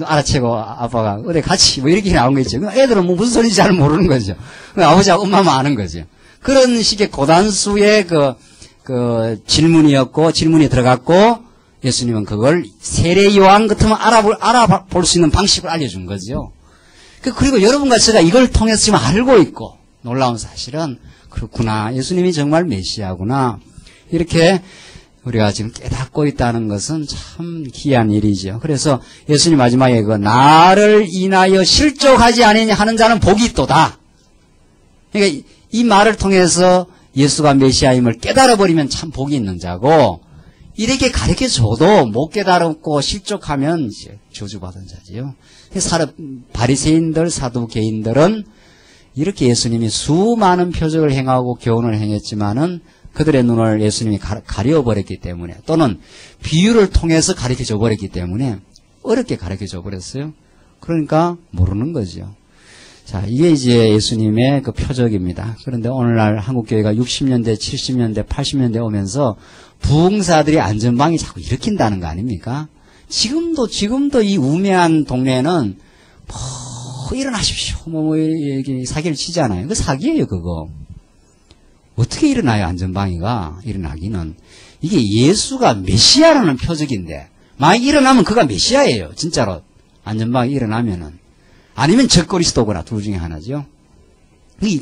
알아채고 아빠가 어디 같이 뭐 이렇게 나온 거 있죠. 애들은 뭐 무슨 소리인지 잘 모르는 거죠. 아버지하고 엄마만 아는 거죠. 그런 식의 고단수의 그 질문이었고 질문이 들어갔고 예수님은 그걸 세례 요한 같으면 알아볼 수 있는 방식을 알려준 거죠. 그리고 여러분과 제가 이걸 통해서 지금 알고 있고 놀라운 사실은 그렇구나. 예수님이 정말 메시아구나. 이렇게 우리가 지금 깨닫고 있다는 것은 참 귀한 일이죠. 그래서 예수님 마지막에 나를 인하여 실족하지 아니냐 하는 자는 복이 있도다. 그러니까 이 말을 통해서 예수가 메시아임을 깨달아버리면 참 복이 있는 자고 이렇게 가르쳐줘도 못 깨달았고 실족하면 이제 저주받은 자지요. 바리새인들, 사두개인들은 이렇게 예수님이 수많은 표적을 행하고 교훈을 행했지만은 그들의 눈을 예수님이 가려버렸기 때문에 또는 비유를 통해서 가르쳐줘 버렸기 때문에 어렵게 가르쳐줘 버렸어요. 그러니까 모르는 거죠. 자, 이게 이제 예수님의 그 표적입니다. 그런데 오늘날 한국교회가 60년대, 70년대, 80년대 오면서 부흥사들이 안전방위 자꾸 일으킨다는 거 아닙니까? 지금도 이 우매한 동네는 일어나십시오. 이렇게 사기를 치잖아요. 그 사기예요, 그거. 어떻게 일어나요, 안전방위가? 일어나기는. 이게 예수가 메시아라는 표적인데, 만약 일어나면 그가 메시아예요, 진짜로. 안전방위 일어나면은. 아니면 적그리스도거나 둘 중에 하나죠.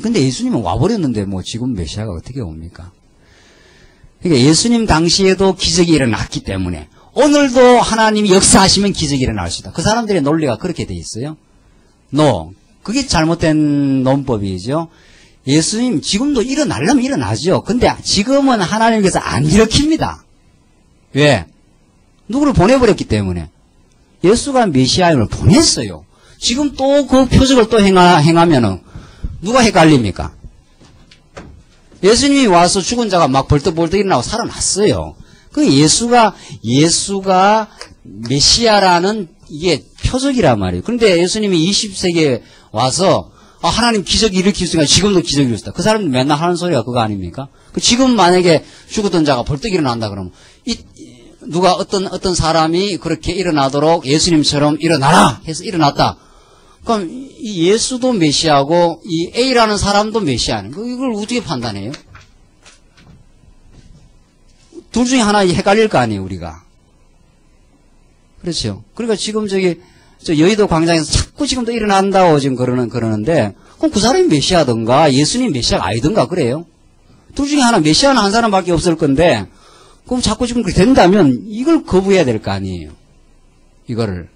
근데 예수님은 와버렸는데, 지금 메시아가 어떻게 옵니까? 그러니까 예수님 당시에도 기적이 일어났기 때문에, 오늘도 하나님이 역사하시면 기적이 일어날 수 있다. 그 사람들의 논리가 그렇게 돼 있어요. 그게 잘못된 논법이죠. 예수님 지금도 일어나려면 일어나죠. 근데 지금은 하나님께서 안 일으킵니다. 왜? 누구를 보내버렸기 때문에. 예수가 메시아임을 보냈어요. 지금 또 그 표적을 또 행하면은 누가 헷갈립니까? 예수님이 와서 죽은 자가 막 벌떡벌떡 일어나고 살아났어요. 그 예수가 메시아라는 이게 표적이란 말이에요. 그런데 예수님이 20세기에 와서 하나님 기적이 일으킬 수 있으니까 지금도 기적이 일어났다. 그 사람들 맨날 하는 소리가 그거 아닙니까? 지금 만약에 죽었던 자가 벌떡 일어난다 그러면 누가 어떤 사람이 그렇게 일어나도록 예수님처럼 일어나라 해서 일어났다. 그럼 이 예수도 메시아고 이 A라는 사람도 메시아는 이걸 어떻게 판단해요? 둘 중에 하나 헷갈릴 거 아니에요, 우리가. 그렇죠. 그러니까 지금 저 여의도 광장에서 자꾸 지금도 일어난다고 지금 그러는데, 그럼 그 사람이 메시아든가, 예수님 메시아가 아니든가, 그래요? 둘 중에 하나, 메시아는 한 사람밖에 없을 건데, 그럼 자꾸 지금 그렇게 된다면, 이걸 거부해야 될 거 아니에요. 이거를.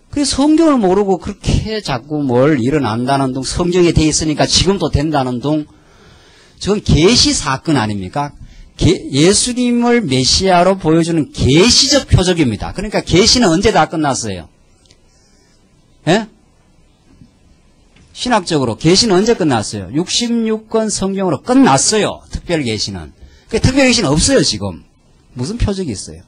그래서 성경을 모르고 그렇게 자꾸 뭘 일어난다는 둥, 성경에 돼 있으니까 지금도 된다는 둥, 저건 계시 사건 아닙니까? 예수님을 메시아로 보여주는 계시적 표적입니다. 그러니까 계시는 언제 다 끝났어요? 예? 신학적으로 계시는 언제 끝났어요? 66권 성경으로 끝났어요. 특별 계시는. 특별 계시는 없어요, 지금. 무슨 표적이 있어요?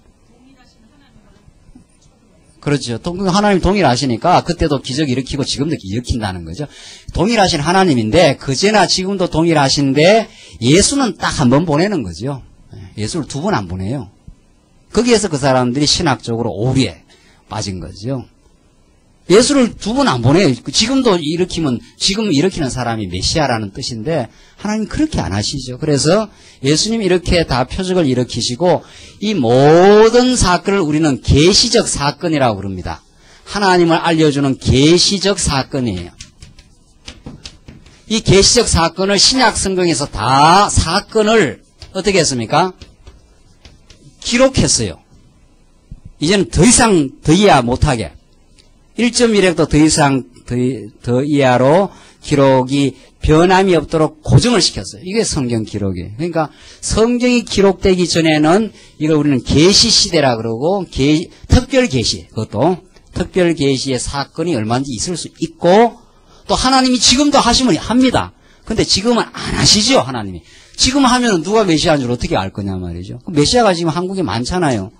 그렇죠. 하나님 동일하시니까 그때도 기적 일으키고 지금도 일으킨다는 거죠. 동일하신 하나님인데 그제나 지금도 동일하신데 예수는 딱 한 번 보내는 거죠. 예수를 두 번 안 보내요. 거기에서 그 사람들이 신학적으로 오류에 빠진 거죠. 예수를 두 번 안 보내요. 지금도 지금 일으키는 사람이 메시아라는 뜻인데 하나님 그렇게 안 하시죠. 그래서 예수님이 이렇게 다 표적을 일으키시고 이 모든 사건을 우리는 계시적 사건이라고 부릅니다. 하나님을 알려주는 계시적 사건이에요. 이 계시적 사건을 신약 성경에서 다 사건을 어떻게 했습니까? 기록했어요. 이제는 더 이상 더 이해 못하게 1.1획도 더 이상 더 이하로 기록이 변함이 없도록 고정을 시켰어요. 이게 성경 기록이에요. 그러니까 성경이 기록되기 전에는 이걸 우리는 계시 시대라 그러고 특별 계시, 그것도 특별 계시의 사건이 얼마든지 있을 수 있고 또 하나님이 지금도 하시면 합니다. 근데 지금은 안 하시죠, 하나님이. 지금 하면 누가 메시아인 줄 어떻게 알 거냐 말이죠. 메시아가 지금 한국에 많잖아요.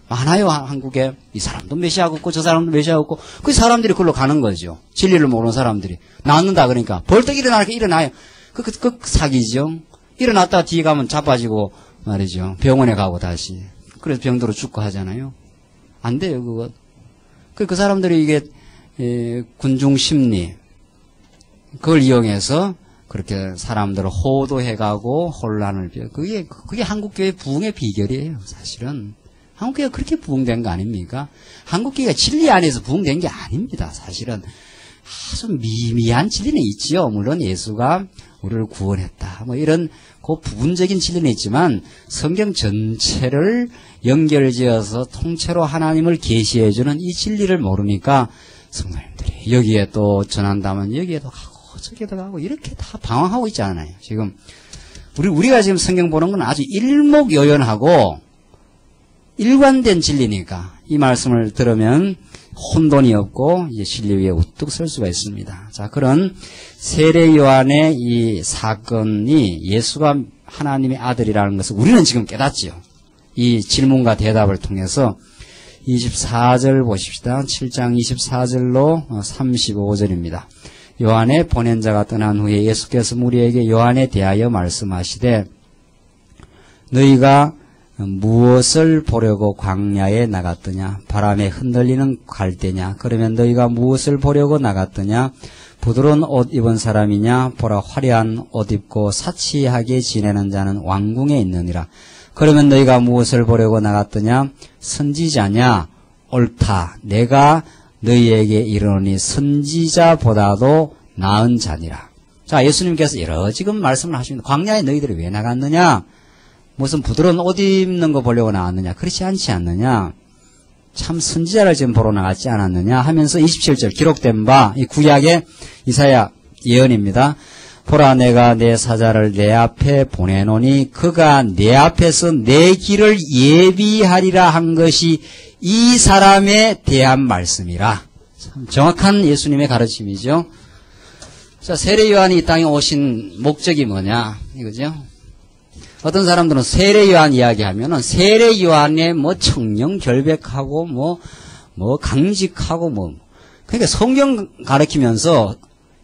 많아요, 한국에. 이 사람도 메시아가 없고 저 사람도 메시아가 없고 그 사람들이 그걸로 가는 거죠. 진리를 모르는 사람들이. 낳는다 그러니까 벌떡 일어나요. 그 사기죠. 일어났다가 뒤에 가면 자빠지고 말이죠. 병원에 가고 다시. 그래서 병들어 죽고 하잖아요. 안 돼요, 그거. 그 사람들이 이게 군중 심리 그걸 이용해서 그렇게 사람들을 호도해가고 혼란을 그게 한국교회 부흥의 비결이에요, 사실은. 한국교회가 그렇게 부흥된 거 아닙니까? 한국교회가 진리 안에서 부흥된 게 아닙니다, 사실은. 아주 미미한 진리는 있지요. 물론 예수가 우리를 구원했다. 이런 그 부분적인 진리는 있지만 성경 전체를 연결지어서 통째로 하나님을 계시해주는 이 진리를 모르니까 성도님들이 여기에 또 전한다면 여기에도 가고 저기에도 가고 이렇게 다 방황하고 있지 않아요. 지금 우리가 지금 성경 보는 건 아주 일목요연하고 일관된 진리니까 이 말씀을 들으면 혼돈이 없고 이제 진리 위에 우뚝 설 수가 있습니다. 자, 그런 세례 요한의 이 사건이 예수가 하나님의 아들이라는 것을 우리는 지금 깨닫지요. 이 질문과 대답을 통해서 24절 보십시다. 7장 24절로 35절입니다. 요한의 보낸 자가 떠난 후에 예수께서 무리에게 요한에 대하여 말씀하시되 너희가 무엇을 보려고 광야에 나갔더냐? 바람에 흔들리는 갈대냐? 그러면 너희가 무엇을 보려고 나갔더냐? 부드러운 옷 입은 사람이냐? 보라, 화려한 옷 입고 사치하게 지내는 자는 왕궁에 있느니라. 그러면 너희가 무엇을 보려고 나갔더냐? 선지자냐? 옳다. 내가 너희에게 이르노니 선지자보다도 나은 자니라. 자, 예수님께서 여러 지금 말씀을 하십니다. 광야에 너희들이 왜 나갔느냐? 무슨 부드러운 옷 입는 거 보려고 나왔느냐? 그렇지 않지 않느냐? 참 선지자를 지금 보러 나갔지 않았느냐? 하면서 27절 기록된 바 이 구약의 이사야 예언입니다. 보라, 내가 내 사자를 내 앞에 보내노니 그가 내 앞에서 내 길을 예비하리라 한 것이 이 사람에 대한 말씀이라. 참 정확한 예수님의 가르침이죠. 자, 세례 요한이 이 땅에 오신 목적이 뭐냐? 이거죠. 어떤 사람들은 세례 요한 이야기하면은 세례 요한의 뭐 청령 결백하고 뭐 강직하고 그러니까 성경 가르치면서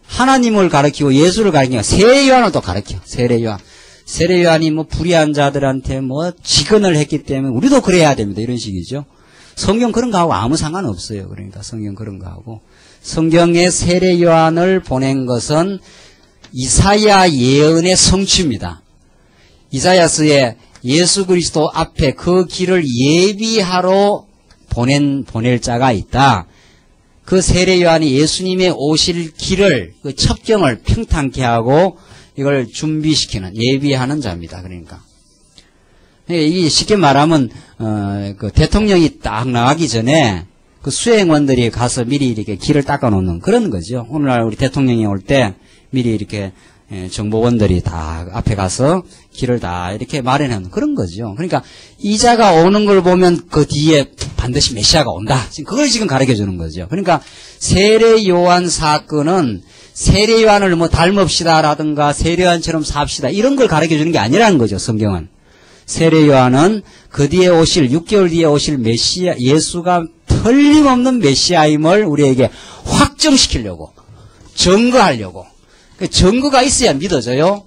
하나님을 가르치고 예수를 가르치고 세례 요한을 또 가르쳐. 세례 요한. 세례 요한이 뭐 불의한 자들한테 뭐 직언을 했기 때문에 우리도 그래야 됩니다. 이런 식이죠. 성경 그런 거하고 아무 상관없어요. 그러니까 성경 그런 거하고. 성경에 세례 요한을 보낸 것은 이사야 예언의 성취입니다. 이사야서에 예수 그리스도 앞에 그 길을 예비하러 보낼 자가 있다. 그 세례 요한이 예수님의 오실 길을, 그 첩경을 평탄케 하고 이걸 준비시키는, 예비하는 자입니다. 그러니까. 이게 쉽게 말하면, 그 대통령이 딱 나가기 전에 그 수행원들이 가서 미리 이렇게 길을 닦아놓는 그런 거죠. 오늘날 우리 대통령이 올 때 미리 이렇게 정보원들이 다 앞에 가서 길을 다 이렇게 마련하는 그런 거죠. 그러니까 이자가 오는 걸 보면 그 뒤에 반드시 메시아가 온다. 지금 그걸 지금 가르쳐 주는 거죠. 그러니까 세례 요한 사건은 세례 요한을 뭐 닮읍시다라든가 세례 요한처럼 삽시다 이런 걸 가르쳐 주는 게 아니라는 거죠. 성경은. 세례 요한은 그 뒤에 오실 6개월 뒤에 오실 메시아 예수가 틀림없는 메시아임을 우리에게 확정시키려고 증거하려고. 증거가 있어야 믿어져요.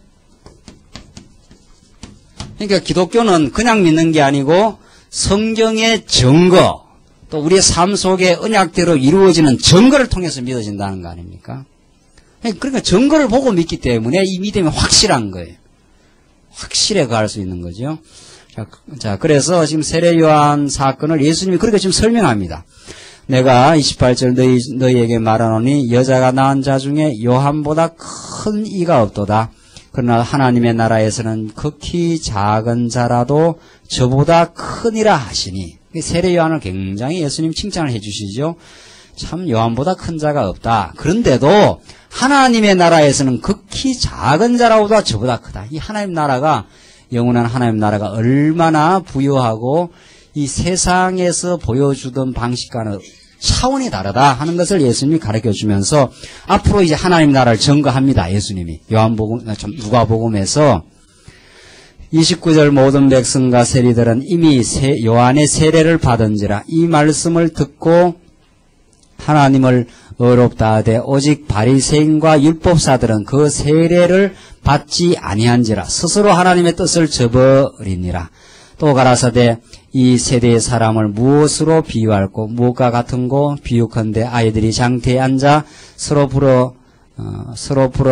그러니까 기독교는 그냥 믿는 게 아니고 성경의 증거, 또 우리의 삶 속에 언약대로 이루어지는 증거를 통해서 믿어진다는 거 아닙니까? 그러니까 증거를 보고 믿기 때문에 이 믿음이 확실한 거예요. 확실해 가할 수 있는 거죠. 자, 그래서 지금 세례 요한 사건을 예수님이 그렇게 지금 설명합니다. 내가 28절 너희에게 말하노니 여자가 낳은 자 중에 요한보다 큰 이가 없도다. 그러나 하나님의 나라에서는 극히 작은 자라도 저보다 크니라 하시니. 세례 요한을 굉장히 예수님 칭찬을 해주시죠. 참 요한보다 큰 자가 없다. 그런데도 하나님의 나라에서는 극히 작은 자라보다 저보다 크다. 이 하나님 나라가 영원한 하나님 나라가 얼마나 부유하고 이 세상에서 보여주던 방식과는 차원이 다르다 하는 것을 예수님이 가르쳐주면서 앞으로 이제 하나님 나라를 증거합니다. 예수님이 누가복음에서 29절 모든 백성과 세리들은 이미 요한의 세례를 받은지라 이 말씀을 듣고 하나님을 의롭다 하되 오직 바리새인과 율법사들은 그 세례를 받지 아니한지라 스스로 하나님의 뜻을 저버리니라. 또 가라사대 이 세대의 사람을 무엇으로 비유할꼬 무엇과 같은고 비유컨대 아이들이 장태에 앉아 서로 불어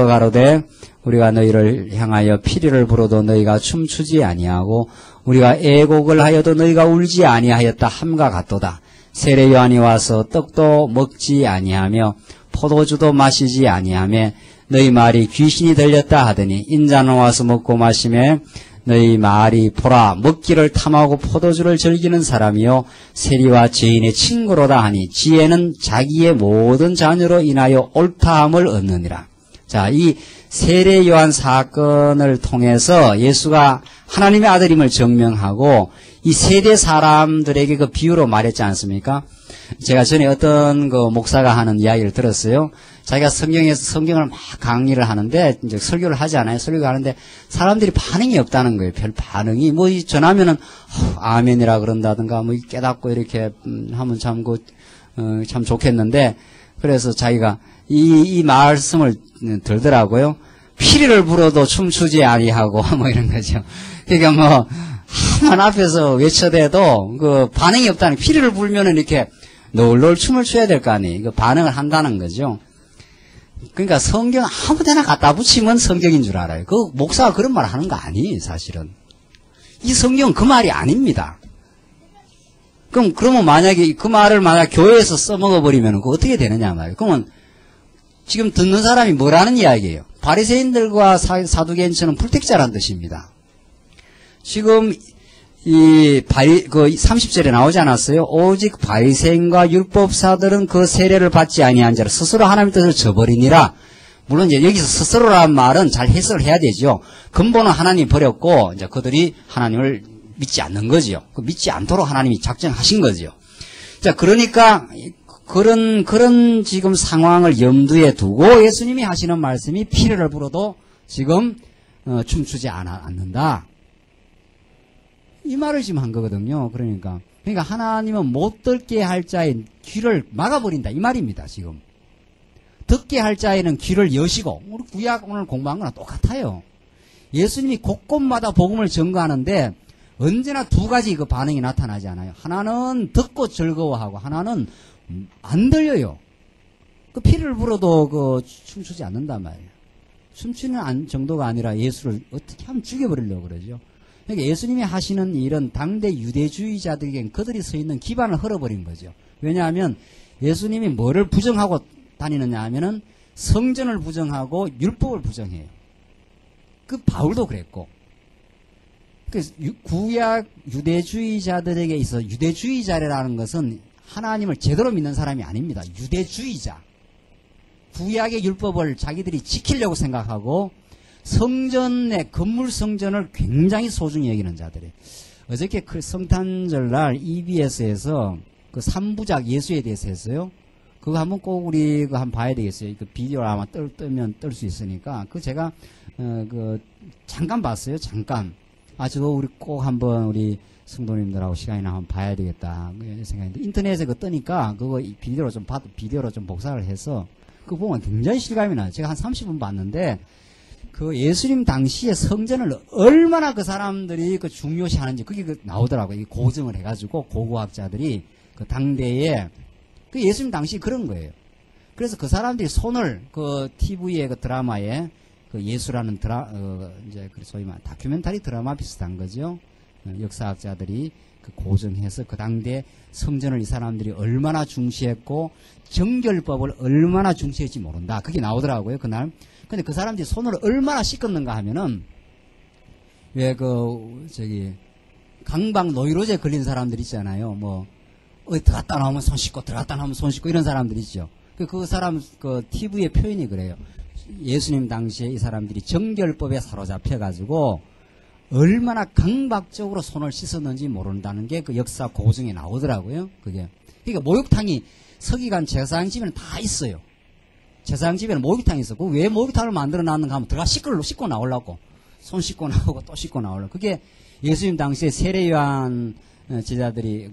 가로되 우리가 너희를 향하여 피리를 불어도 너희가 춤추지 아니하고 우리가 애곡을 하여도 너희가 울지 아니하였다 함과 같도다. 세례 요한이 와서 떡도 먹지 아니하며 포도주도 마시지 아니하며 너희 말이 귀신이 들렸다 하더니 인자는 와서 먹고 마시며 너희 말이 보라 먹기를 탐하고 포도주를 즐기는 사람이요 세리와 죄인의 친구로다 하니 지혜는 자기의 모든 자녀로 인하여 옳다함을 얻느니라. 자, 이 세례 요한 사건을 통해서 예수가 하나님의 아들임을 증명하고 이 세대 사람들에게 그 비유로 말했지 않습니까? 제가 전에 어떤 그 목사가 하는 이야기를 들었어요. 자기가 성경을 막 강의를 하는데, 이제 설교를 하지 않아요. 설교를 하는데, 사람들이 반응이 없다는 거예요. 별 반응이. 뭐, 전하면은, 아멘이라 그런다든가, 뭐, 깨닫고 이렇게, 하면 참, 참 좋겠는데, 그래서 자기가 이 말씀을 들더라고요. 피리를 불어도 춤추지 아니하고, 뭐 이런 거죠. 그러니까 뭐, 이렇게만 앞에서 외쳐대도 그 반응이 없다는, 피리를 불면은 이렇게 놀놀 춤을 춰야 될 거 아니에요. 그 반응을 한다는 거죠. 그러니까 성경 아무 데나 갖다 붙이면 성경인 줄 알아요. 그 목사가 그런 말 하는 거 아니에요, 사실은. 이 성경은 그 말이 아닙니다. 그러면 만약에 그 말을 만약 교회에서 써먹어버리면 그거 어떻게 되느냐 말이에요. 그러면 지금 듣는 사람이 뭐라는 이야기예요? 바리새인들과 사두개인처럼 불택자란 뜻입니다. 지금 그 30절에 나오지 않았어요? 오직 바리새인과 율법사들은 그 세례를 받지 아니한 자라 스스로 하나님의 뜻을 저버리니라. 물론 이제 여기서 스스로라는 말은 잘 해석을 해야 되죠. 근본은 하나님 버렸고 이제 그들이 하나님을 믿지 않는 거지요. 믿지 않도록 하나님이 작정하신 거지요. 자, 그러니까 그런 지금 상황을 염두에 두고 예수님이 하시는 말씀이 피를 불어도 지금 춤추지 않는다. 이 말을 지금 한 거거든요. 그러니까 하나님은 못 듣게 할 자의 귀를 막아버린다 이 말입니다. 지금 듣게 할 자에는 귀를 여시고, 우리 구약 오늘 공부한 거랑 똑같아요. 예수님이 곳곳마다 복음을 전거하는데 언제나 두 가지 그 반응이 나타나지 않아요. 하나는 듣고 즐거워하고 하나는 안 들려요. 그 피를 불어도 그 춤추지 않는단 말이에요. 춤추는 정도가 아니라 예수를 어떻게 하면 죽여버리려고 그러죠. 그러니까 예수님이 하시는 일은 당대 유대주의자들에겐 그들이 서 있는 기반을 헐어버린 거죠. 왜냐하면 예수님이 뭐를 부정하고 다니느냐 하면은 성전을 부정하고 율법을 부정해요. 그 바울도 그랬고. 그래서 구약 유대주의자들에게 있어 유대주의자라는 것은 하나님을 제대로 믿는 사람이 아닙니다. 유대주의자. 구약의 율법을 자기들이 지키려고 생각하고 성전의 건물 성전을 굉장히 소중히 여기는 자들이에요. 어저께 그 성탄절날 EBS에서 그 3부작 예수에 대해서 했어요. 그거 한번 꼭 우리 한번 봐야 되겠어요. 그 비디오 아마 뜨면 뜰 수 있으니까. 그 제가 잠깐 봤어요. 잠깐. 저거 우리 꼭 한번 우리 성도님들하고 시간이나 한번 봐야 되겠다 생각했는데, 인터넷에 그 뜨니까 그거 비디오로 좀 복사를 해서 그거 보면 굉장히 실감이 나요. 제가 한 30분 봤는데 그 예수님 당시에 성전을 얼마나 그 사람들이 그 중요시하는지 그게 나오더라고요. 이 고증을 해가지고 고고학자들이 그 당대에 그 예수님 당시 그런 거예요. 그래서 그 사람들이 손을 그 TV의 그 드라마에 그 예수라는 이제 소위 말 다큐멘터리 드라마 비슷한 거죠. 역사학자들이 그 고증해서 그 당대 성전을 이 사람들이 얼마나 중시했고 정결법을 얼마나 중시했지 모른다. 그게 나오더라고요, 그날. 근데 그 사람들이 손을 얼마나 씻었는가 하면은, 왜 강박 노이로제 걸린 사람들 있잖아요. 들어갔다 나오면 손 씻고, 들어갔다 나오면 손 씻고, 이런 사람들 있죠. 그 사람, TV의 표현이 그래요. 예수님 당시에 이 사람들이 정결법에 사로잡혀가지고, 얼마나 강박적으로 손을 씻었는지 모른다는 게 그 역사 고증에 나오더라고요. 그러니까 목욕탕이 서기관 제사장 집에는 다 있어요. 제사장 집에는 목욕탕이 있었고, 왜 목욕탕을 만들어 놨는가 하면 들어가 씻고 나오려고. 손 씻고 나오고 또 씻고 나오려고. 그게 예수님 당시에 세례요한 제자들이,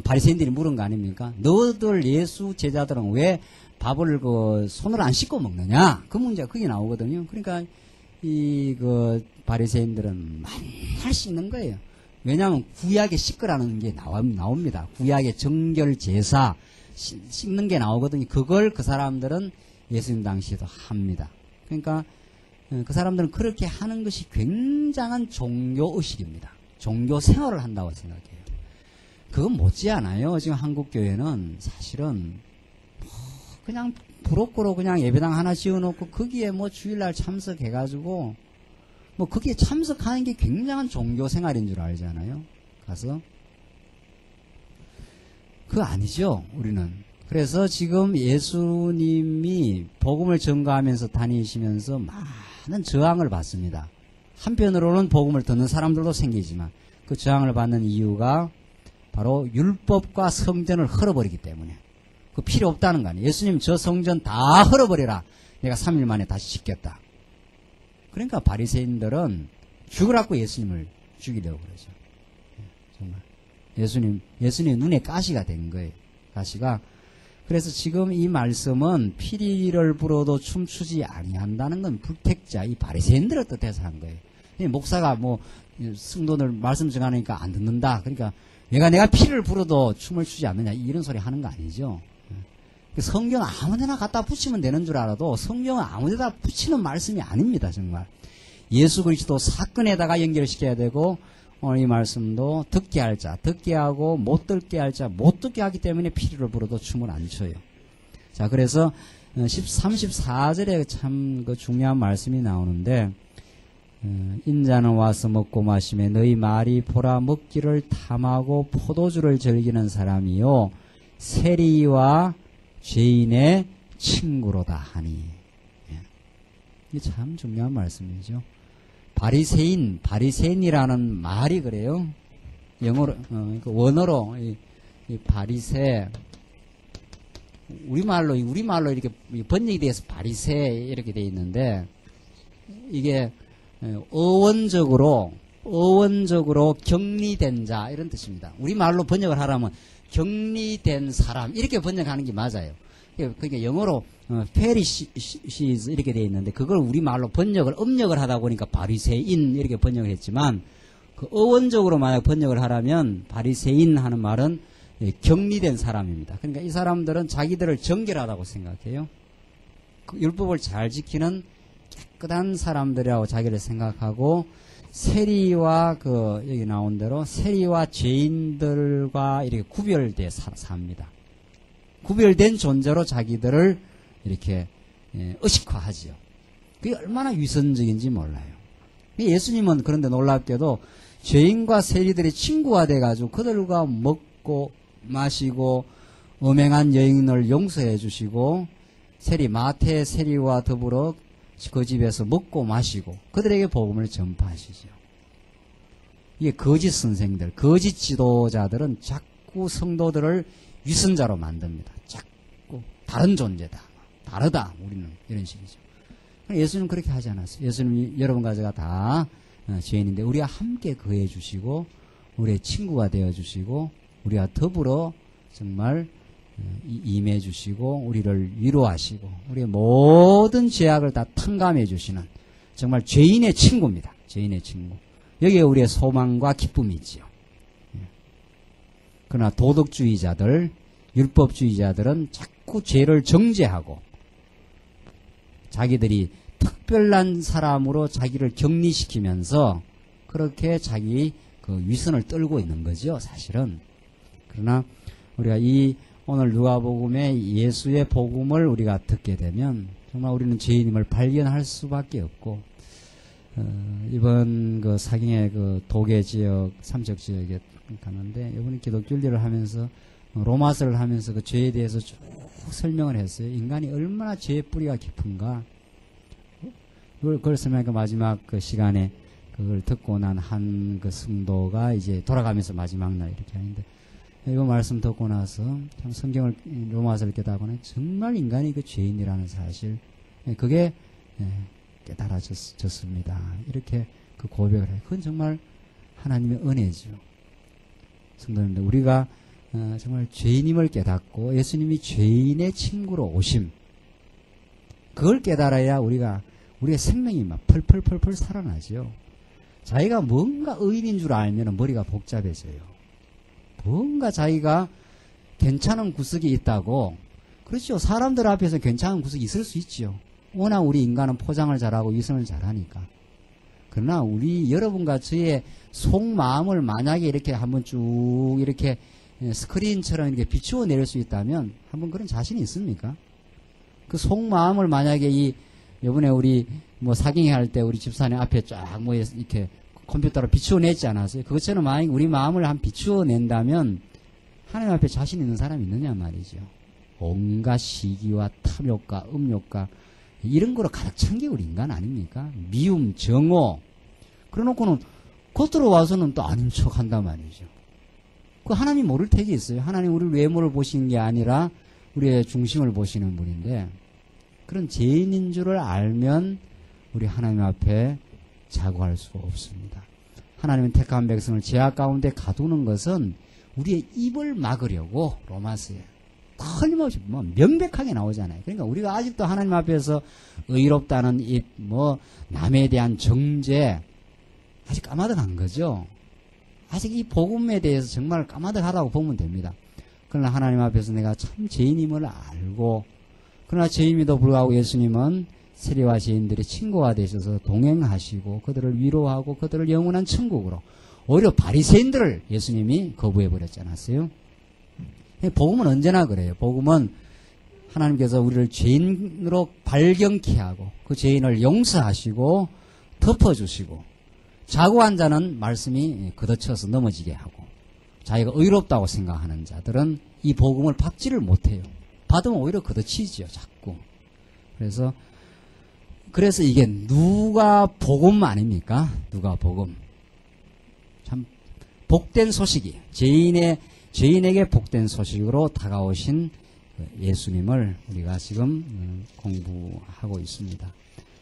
바리새인들이 물은 거 아닙니까? 너들 예수 제자들은 왜 밥을 손을 안 씻고 먹느냐? 그 문제가 그게 나오거든요. 그러니까 바리새인들은 맨날 씻는 거예요. 왜냐하면 구약에 씻으라는 게 나옵니다. 구약의 정결 제사 씻는 게 나오거든요. 그걸 그 사람들은 예수님 당시에도 합니다. 그러니까 그 사람들은 그렇게 하는 것이 굉장한 종교의식입니다. 종교 생활을 한다고 생각해요. 그건 못지않아요. 지금 한국교회는 사실은 그냥 부록고로 그냥 예배당 하나 지어놓고 거기에 주일날 참석해가지고 거기에 참석하는 게 굉장한 종교 생활인 줄 알잖아요. 가서 그거 아니죠, 우리는. 그래서 지금 예수님이 복음을 전가하면서 다니시면서 많은 저항을 받습니다. 한편으로는 복음을 듣는 사람들도 생기지만 그 저항을 받는 이유가 바로 율법과 성전을 헐어버리기 때문에. 그 필요 없다는 거 아니에요. 예수님 저 성전 다 헐어버리라. 내가 3일 만에 다시 짓겠다. 그러니까 바리새인들은 죽으라고 예수님을 죽이려고 그러죠. 정말. 예수님 눈에 가시가 된 거예요. 가시가. 그래서 지금 이 말씀은 피리를 불어도 춤추지 아니한다는 건 불택자, 이 바리새인들을 뜻해서 한 거예요. 목사가 뭐 성도들 말씀 정하니까 안 듣는다. 그러니까 내가 피를 불어도 춤을 추지 않느냐 이런 소리 하는 거 아니죠. 성경 아무데나 갖다 붙이면 되는 줄 알아도 성경은 아무데나 붙이는 말씀이 아닙니다. 정말 예수 그리스도 사건에다가 연결시켜야 되고 오늘 이 말씀도 듣게 할 자 듣게 하고 못 듣게 할 자 못 듣게 하기 때문에 피를 불어도 춤을 안 춰요. 자, 그래서 34절에 참 그 중요한 말씀이 나오는데 인자는 와서 먹고 마시며 너희 말이 보라 먹기를 탐하고 포도주를 즐기는 사람이요 세리와 죄인의 친구로다 하니. 이게 참 중요한 말씀이죠. 바리새인이라는 말이 그래요. 영어로 원어로 이 바리새 우리말로 이렇게 번역이 돼서 바리새 이렇게 돼 있는데 이게 어원적으로 격리된 자 이런 뜻입니다. 우리말로 번역을 하라면 격리된 사람 이렇게 번역하는 게 맞아요. 그러니까 영어로 페리시즈 이렇게 돼 있는데 그걸 우리말로 음력을 하다 보니까 바리새인 이렇게 번역을 했지만 그 어원적으로 만약 번역을 하라면 바리새인 하는 말은 격리된 사람입니다. 그러니까 이 사람들은 자기들을 정결하다고 생각해요. 그 율법을 잘 지키는 깨끗한 사람들이라고 자기를 생각하고 세리와 여기 나온 대로 세리와 죄인들과 이렇게 구별돼 삽니다. 구별된 존재로 자기들을 이렇게 의식화하지요. 그게 얼마나 위선적인지 몰라요. 예수님은 그런데 놀랍게도 죄인과 세리들의 친구가 돼가지고 그들과 먹고 마시고 음행한 여인을 용서해 주시고 마태 세리와 더불어 그 집에서 먹고 마시고 그들에게 복음을 전파하시죠. 이게 거짓 선생들, 거짓 지도자들은 자꾸 성도들을 위선자로 만듭니다. 자꾸 다른 존재다, 다르다 우리는 이런 식이죠. 예수님은 그렇게 하지 않았어요. 예수님이 여러분과 제가 다 죄인인데 우리와 함께 거해 주시고 우리의 친구가 되어 주시고 우리와 더불어 정말 임해 주시고 우리를 위로하시고 우리의 모든 죄악을 다 탕감해 주시는 정말 죄인의 친구입니다. 죄인의 친구. 여기에 우리의 소망과 기쁨이 있지요. 그러나 도덕주의자들, 율법주의자들은 자꾸 죄를 정죄하고 자기들이 특별한 사람으로 자기를 격리시키면서 그렇게 자기 그 위선을 떨고 있는 거죠, 사실은. 그러나 우리가 오늘 누가복음의 예수의 복음을 우리가 듣게 되면 정말 우리는 죄인임을 발견할 수밖에 없고 이번 그 사경의 그 도계 지역, 삼척 지역에 갔는데 이번에 기독교일을 하면서 로마서를 하면서 그 죄에 대해서 쭉 설명을 했어요. 인간이 얼마나 죄의 뿌리가 깊은가. 그걸 설명하니까 마지막 그 시간에 그걸 듣고 난 한 그 성도가 이제 돌아가면서 마지막 날 이렇게 하는데 이 말씀 듣고 나서 참 성경을 로마서를 깨닫고는 정말 인간이 그 죄인이라는 사실 그게 깨달아졌습니다. 이렇게 그 고백을 해요. 그건 정말 하나님의 은혜죠. 성도님들 우리가 정말 죄인임을 깨닫고 예수님이 죄인의 친구로 오심 그걸 깨달아야 우리의 생명이 막 펄펄펄펄 살아나죠. 자기가 뭔가 의인인 줄 알면 머리가 복잡해져요. 뭔가 자기가 괜찮은 구석이 있다고. 그렇죠. 사람들 앞에서 괜찮은 구석이 있을 수 있죠. 워낙 우리 인간은 포장을 잘하고 위선을 잘하니까. 그러나 여러분과 저의 속마음을 만약에 이렇게 한번 쭉 이렇게 스크린처럼 이렇게 비추어낼 수 있다면 한번 그런 자신이 있습니까? 그 속마음을 만약에 요번에 우리 사경회 할 때 우리 집사님 앞에 쫙 이렇게 컴퓨터로 비추어냈지 않았어요? 그것처럼 만약에 우리 마음을 한 비추어낸다면 하나님 앞에 자신 있는 사람이 있느냐 말이죠. 온갖 시기와 탐욕과 음욕과 이런 거로 가득 찬 게 우리 인간 아닙니까? 미움, 정오. 그래놓고는 겉으로 와서는 또 아닌 척 한단 말이죠. 그 하나님 모를 택이 있어요. 하나님 우리 외모를 보시는 게 아니라 우리의 중심을 보시는 분인데 그런 죄인인 줄을 알면 우리 하나님 앞에 자고할 수가 없습니다. 하나님은 택한 백성을 죄악 가운데 가두는 것은 우리의 입을 막으려고 로마서에 틀림없이 명백하게 나오잖아요. 그러니까 우리가 아직도 하나님 앞에서 의롭다는 입, 남에 대한 정죄, 아직 까마득한 거죠. 아직 이 복음에 대해서 정말 까마득하다고 보면 됩니다. 그러나 하나님 앞에서 내가 참 죄인임을 알고, 그러나 죄인임에도 불구하고 예수님은 세리와 죄인들의 친구가 되셔서 동행하시고 그들을 위로하고 그들을 영원한 천국으로, 오히려 바리새인들을 예수님이 거부해 버렸지 않았어요? 복음은 언제나 그래요. 복음은 하나님께서 우리를 죄인으로 발견케 하고 그 죄인을 용서하시고 덮어주시고, 자고 한 자는 말씀이 걷어쳐서 넘어지게 하고, 자기가 의롭다고 생각하는 자들은 이 복음을 받지를 못해요. 받으면 오히려 걷어치지요, 자꾸. 그래서 이게 누가 복음 아닙니까? 누가 복음. 참 복된 소식이, 죄인에게 복된 소식으로 다가오신 예수님을 우리가 지금 공부하고 있습니다.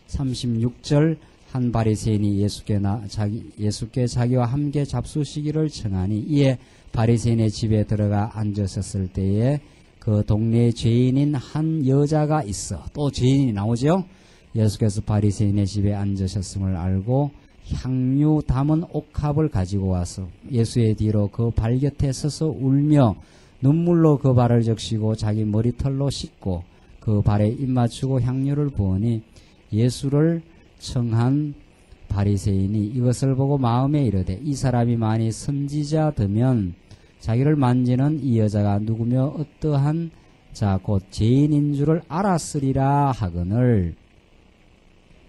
36절, 한 바리새인이 예수께 자기와 함께 잡수시기를 청하니, 이에 바리새인의 집에 들어가 앉으셨을 때에 그 동네에 죄인인 한 여자가 있어. 또 죄인이 나오죠. 예수께서 바리새인의 집에 앉으셨음을 알고 향유 담은 옥합을 가지고 와서 예수의 뒤로 그 발 곁에 서서 울며 눈물로 그 발을 적시고 자기 머리털로 씻고 그 발에 입 맞추고 향유를 부으니, 예수를 청한 바리새인이 이것을 보고 마음에 이르되, 이 사람이 만일 선지자되면 자기를 만지는 이 여자가 누구며 어떠한 자 곧 죄인인 줄을 알았으리라 하거늘.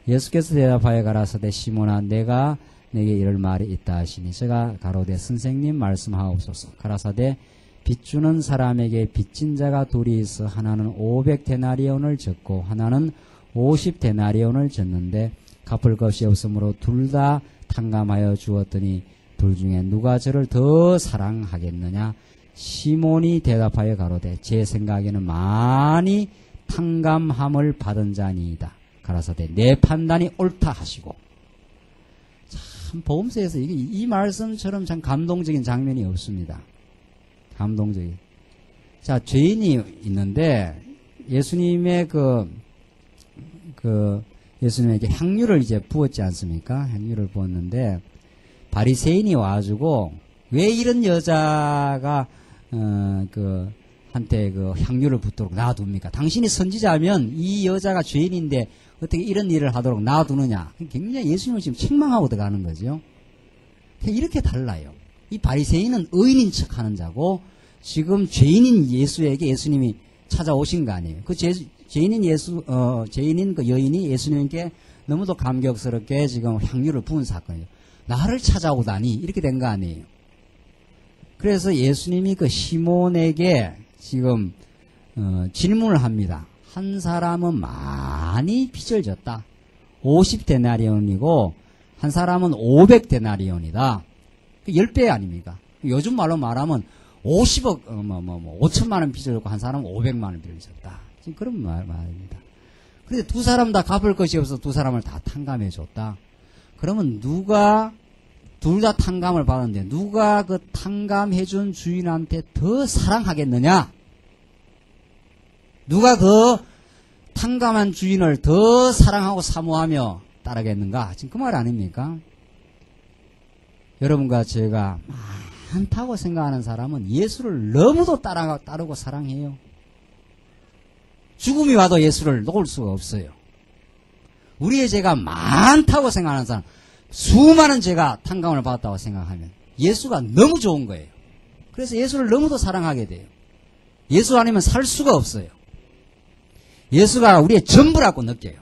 예수께서 대답하여 가라사대, 시몬아, 내가 내게 이럴 말이 있다 하시니, 제가 가로되, 선생님 말씀하옵소서. 가라사대, 빚주는 사람에게 빚진 자가 둘이 있어 하나는 500데나리온을 졌고 하나는 50데나리온을 졌는데 갚을 것이 없으므로 둘 다 탕감하여 주었더니 둘 중에 누가 저를 더 사랑하겠느냐? 시몬이 대답하여 가로되, 제 생각에는 많이 탕감함을 받은 자니이다. 가라사대, 내 판단이 옳다 하시고. 참 복음서에서 이 말씀처럼 참 감동적인 장면이 없습니다. 감동적인. 자, 죄인이 있는데 예수님의 예수님에게 향유를 이제 부었지 않습니까? 향유를 부었는데 바리새인이 와가지고, 왜 이런 여자가 한테 향유를 붓도록 놔둡니까? 당신이 선지자면 이 여자가 죄인인데 어떻게 이런 일을 하도록 놔두느냐? 굉장히 예수님을 지금 책망하고 들어가는 거죠. 이렇게 달라요. 이 바리새인은 의인인 척하는 자고, 지금 죄인인 예수에게 예수님이 찾아오신 거 아니에요. 그 죄인인 그 여인이 예수님께 너무도 감격스럽게 지금 향유를 부은 사건이에요. 나를 찾아오다니, 이렇게 된 거 아니에요. 그래서 예수님이 그 시몬에게 지금 질문을 합니다. 한 사람은 많이 빚을 졌다. 50데나리온이고 한 사람은 500데나리온이다. 10배 아닙니까? 요즘 말로 말하면 50억, 5천만 원 빚을 졌고 한 사람은 500만 원 빚을 졌다. 지금 그런 말입니다. 그런데 두 사람 다 갚을 것이 없어서 두 사람을 다 탕감해 줬다. 그러면 둘 다 탕감을 받았는데 누가 그 탕감해 준 주인한테 더 사랑하겠느냐? 누가 그 탕감한 주인을 더 사랑하고 사모하며 따르겠는가? 지금 그 말 아닙니까? 여러분과 제가 많다고 생각하는 사람은 예수를 너무도 따르고 사랑해요. 죽음이 와도 예수를 놓을 수가 없어요. 우리의 죄가 많다고 생각하는 사람, 수많은 죄가 탕감을 받았다고 생각하면 예수가 너무 좋은 거예요. 그래서 예수를 너무도 사랑하게 돼요. 예수 아니면 살 수가 없어요. 예수가 우리의 전부라고 느껴요.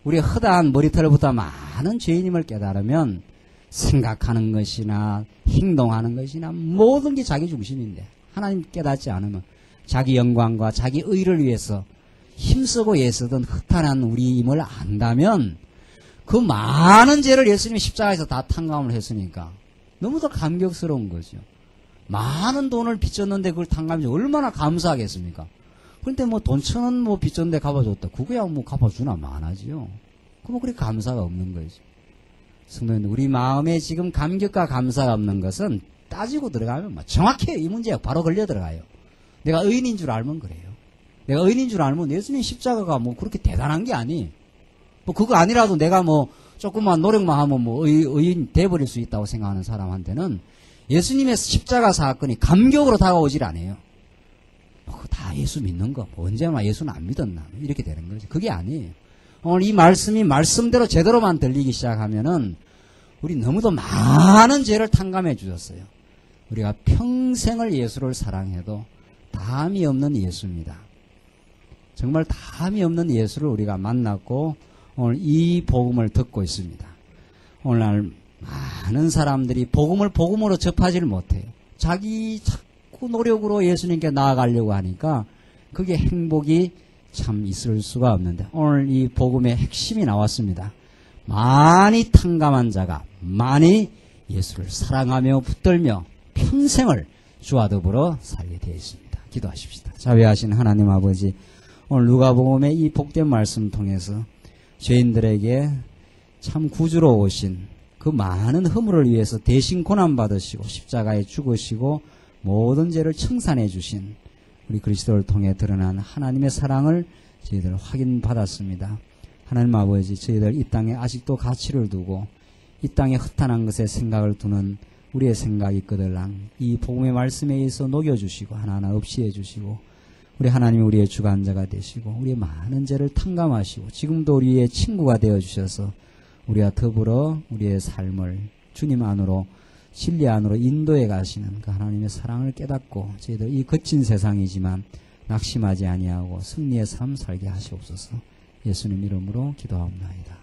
우리의 허다한 머리털부터 많은 죄인임을 깨달으면 생각하는 것이나 행동하는 것이나 모든 게 자기 중심인데, 하나님 깨닫지 않으면 자기 영광과 자기 의를 위해서 힘쓰고 애쓰던 허탄한 우리임을 안다면 그 많은 죄를 예수님이 십자가에서 다 탕감을 했으니까 너무도 감격스러운 거죠. 많은 돈을 빚졌는데 그걸 탕감해서 얼마나 감사하겠습니까? 그런데 돈 1,000원 빚졌는데 갚아줬다. 그거야 갚아주나 많아지요. 그럼 그렇게 감사가 없는 거죠. 성도님, 우리 마음에 지금 감격과 감사가 없는 것은 따지고 들어가면 정확히 이 문제에 바로 걸려 들어가요. 내가 의인인 줄 알면 그래요. 내가 의인인 줄 알면 예수님 십자가가 그렇게 대단한 게 아니. 그거 아니라도 내가 조금만 노력만 하면 뭐 의인 돼버릴 수 있다고 생각하는 사람한테는 예수님의 십자가 사건이 감격으로 다가오질 않아요. 다 예수 믿는 거, 언제나 예수는 안 믿었나, 이렇게 되는 거죠. 그게 아니에요. 오늘 이 말씀이 말씀대로 제대로만 들리기 시작하면은 우리 너무도 많은 죄를 탕감해 주셨어요. 우리가 평생을 예수를 사랑해도 다함이 없는 예수입니다. 정말 다함이 없는 예수를 우리가 만났고 오늘 이 복음을 듣고 있습니다. 오늘날 많은 사람들이 복음을 복음으로 접하지를 못해요. 자기 자꾸 노력으로 예수님께 나아가려고 하니까 그게 행복이 참 있을 수가 없는데 오늘 이 복음의 핵심이 나왔습니다. 많이 탕감한 자가 많이 예수를 사랑하며 붙들며 평생을 주와 더불어 살게 되어 있습니다. 기도하십시다. 자비하신 하나님 아버지, 오늘 누가복음의 이 복된 말씀 통해서 죄인들에게 참 구주로 오신 그 많은 허물을 위해서 대신 고난받으시고 십자가에 죽으시고 모든 죄를 청산해 주신 우리 그리스도를 통해 드러난 하나님의 사랑을 저희들 확인받았습니다. 하나님 아버지, 저희들 이 땅에 아직도 가치를 두고 이 땅에 허탄한 것에 생각을 두는 우리의 생각이 있거들랑 이 복음의 말씀에 의해서 녹여주시고 하나하나 없이해 주시고 우리 하나님이 우리의 주관자가 되시고 우리의 많은 죄를 탕감하시고 지금도 우리의 친구가 되어주셔서 우리와 더불어 우리의 삶을 주님 안으로 진리 안으로 인도해 가시는 그 하나님의 사랑을 깨닫고 저희들 이 거친 세상이지만 낙심하지 아니하고 승리의 삶 살게 하시옵소서. 예수님 이름으로 기도하옵나이다.